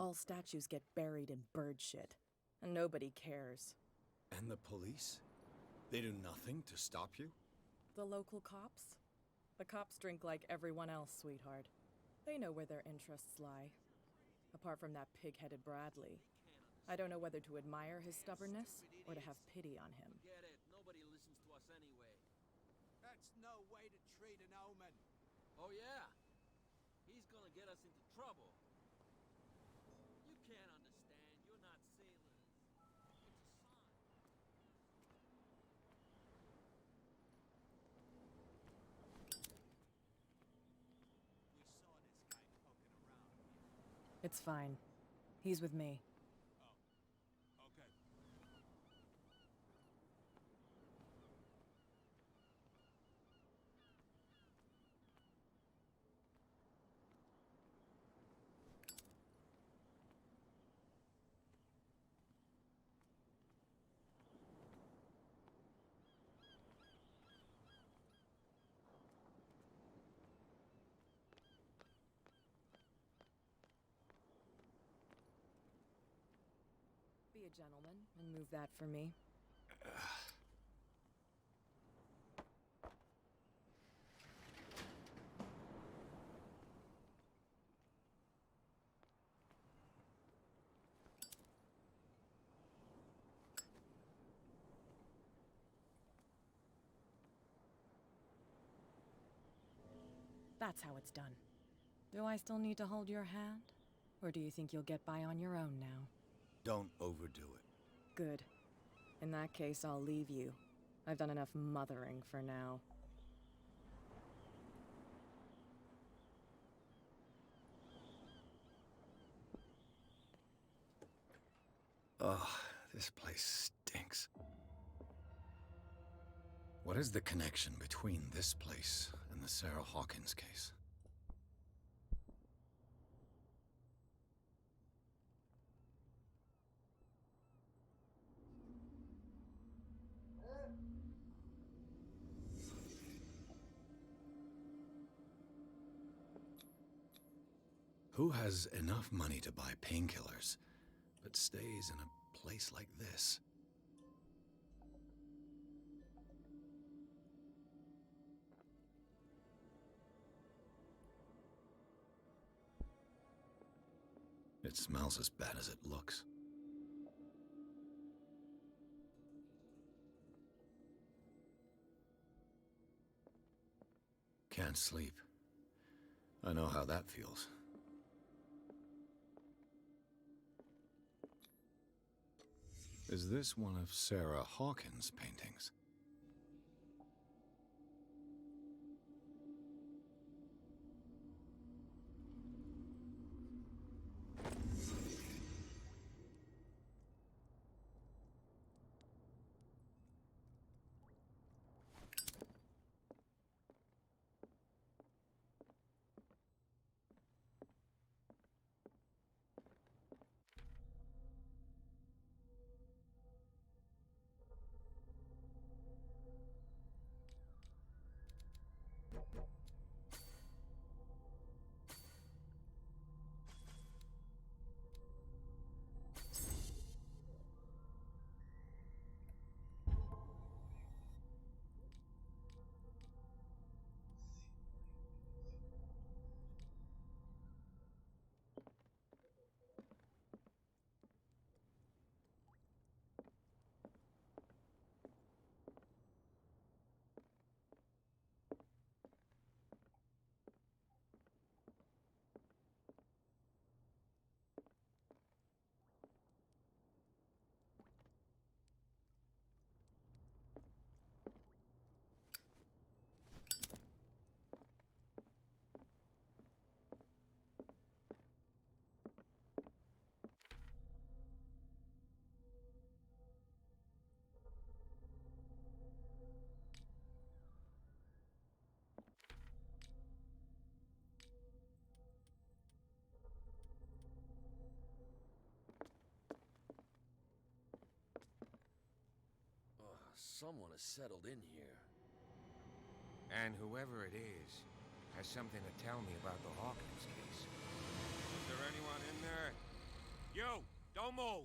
all statues get buried in bird shit, and nobody cares. And the police? They do nothing to stop you? The local cops? The cops drink like everyone else, sweetheart. They know where their interests lie. Apart from that pig-headed Bradley. I don't know whether to admire his stubbornness or to have pity on him. Get it. Nobody listens to us anyway. That's no way to treat an omen. Oh, yeah? He's gonna get us into trouble. You can't understand. You're not sailors. It's a sign. We saw this guy poking around here. It's fine. He's with me. Oh, okay. Be a gentleman and move that for me. That's how it's done. Do I still need to hold your hand? Or do you think you'll get by on your own now? Don't overdo it. Good. In that case, I'll leave you. I've done enough mothering for now. Ugh, this place stinks. What is the connection between this place and the Sarah Hawkins case? Who has enough money to buy painkillers, but stays in a place like this? It smells as bad as it looks. Can't sleep. I know how that feels. Is this one of Sarah Hawkins' paintings? Someone has settled in here. And whoever it is has something to tell me about the Hawkins case. Is there anyone in there? You! Don't move!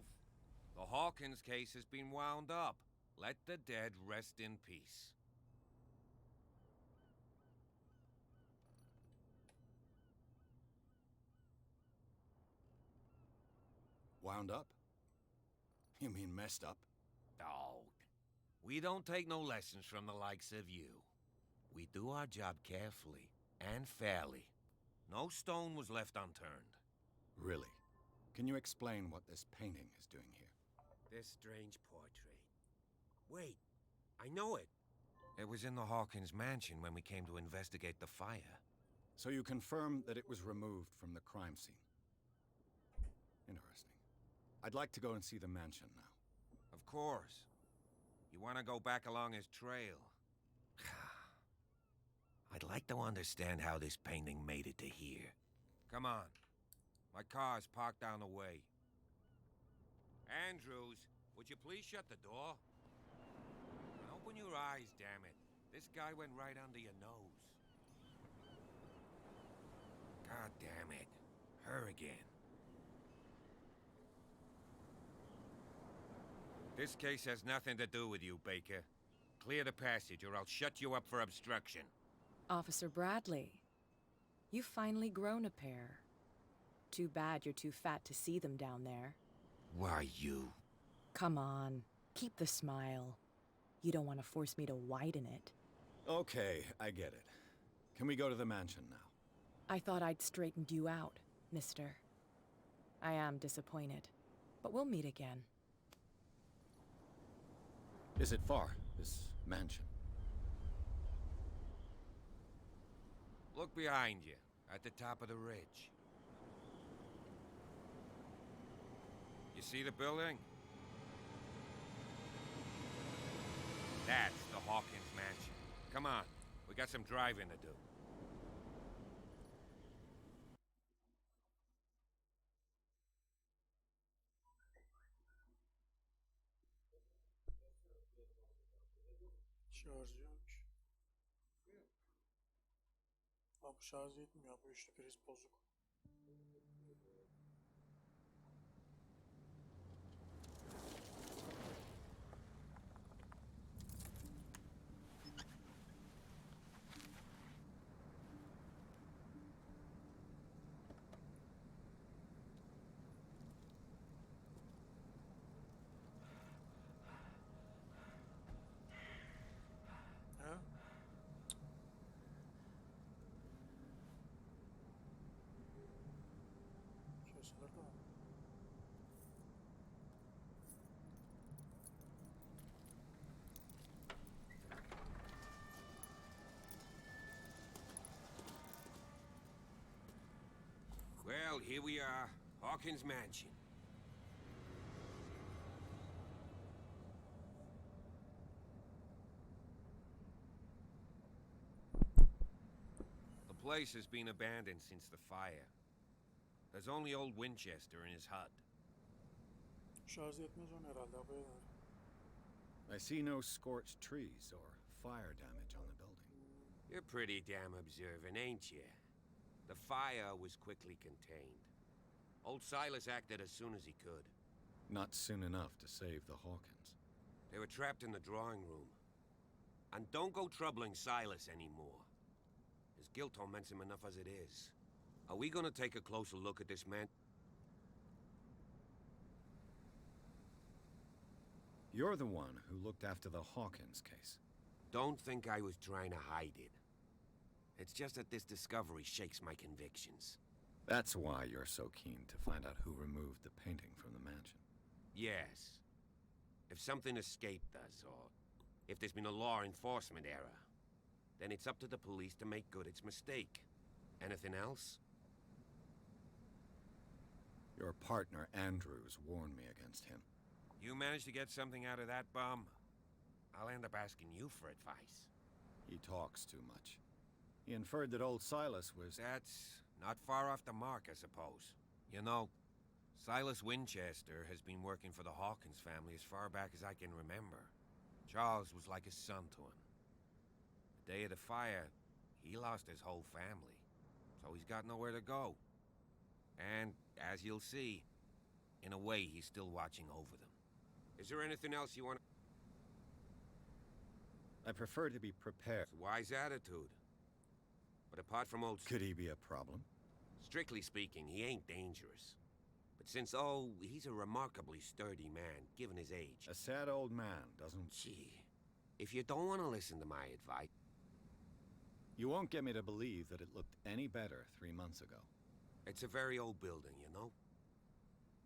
The Hawkins case has been wound up. Let the dead rest in peace. Wound up? You mean messed up? Oh, we don't take no lessons from the likes of you. We do our job carefully and fairly. No stone was left unturned. Really? Can you explain what this painting is doing here? This strange portrait. Wait, I know it. It was in the Hawkins mansion when we came to investigate the fire. So you confirm that it was removed from the crime scene? Interesting. I'd like to go and see the mansion now. Of course. You want to go back along his trail? I'd like to understand how this painting made it to here. Come on. My car's parked down the way. Andrews, would you please shut the door? And open your eyes, damn it. This guy went right under your nose. God damn it. Her again. This case has nothing to do with you, Baker. Clear the passage, or I'll shut you up for obstruction. Officer Bradley, you've finally grown a pair. Too bad you're too fat to see them down there. Why, you... Come on, keep the smile. You don't want to force me to widen it. Okay, I get it. Can we go to the mansion now? I thought I'd straightened you out, mister. I am disappointed, but we'll meet again. Is it far, this mansion? Look behind you, at the top of the ridge. You see the building? That's the Hawkins mansion. Come on, we got some driving to do. Şarj yokmuş. Abi şarj etmiyor. Bu üçlü priz bozuk. Ha? Well, here we are. Hawkins Mansion. The place has been abandoned since the fire. There's only old Winchester in his hut. Şarj etmez onu herhalde beyler. I see no scorched trees or fire damage on the building. You're pretty damn observant, ain't you? The fire was quickly contained. Old Silas acted as soon as he could. Not soon enough to save the Hawkins. They were trapped in the drawing room. And don't go troubling Silas anymore. His guilt torments him enough as it is. Are we gonna take a closer look at this man? You're the one who looked after the Hawkins case. Don't think I was trying to hide it. It's just that this discovery shakes my convictions. That's why you're so keen to find out who removed the painting from the mansion. Yes. If something escaped us, or if there's been a law enforcement error, then it's up to the police to make good its mistake. Anything else? Your partner, Andrews, warned me against him. You managed to get something out of that bum? I'll end up asking you for advice. He talks too much. He inferred that old Silas was... That's not far off the mark, I suppose. You know, Silas Winchester has been working for the Hawkins family as far back as I can remember. Charles was like a son to him. The day of the fire, he lost his whole family, so he's got nowhere to go. And, as you'll see, in a way, he's still watching over them. Is there anything else you want? I prefer to be prepared. It's a wise attitude. But apart from old... Could he be a problem? Strictly speaking, he ain't dangerous. But since, oh, he's a remarkably sturdy man, given his age. A sad old man, doesn't... Gee, if you don't want to listen to my advice... You won't get me to believe that it looked any better 3 months ago. It's a very old building, you know?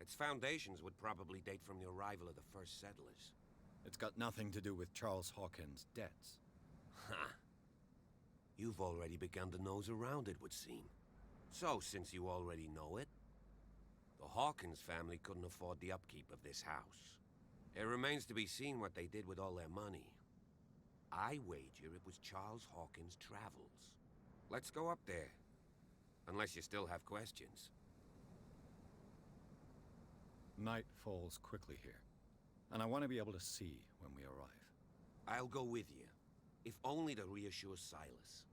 Its foundations would probably date from the arrival of the first settlers. It's got nothing to do with Charles Hawkins' debts. Ha! You've already begun to nose around, it would seem. So, since you already know it, the Hawkins family couldn't afford the upkeep of this house. It remains to be seen what they did with all their money. I wager it was Charles Hawkins' travels. Let's go up there. Unless you still have questions. Night falls quickly here, and I want to be able to see when we arrive. I'll go with you, if only to reassure Silas.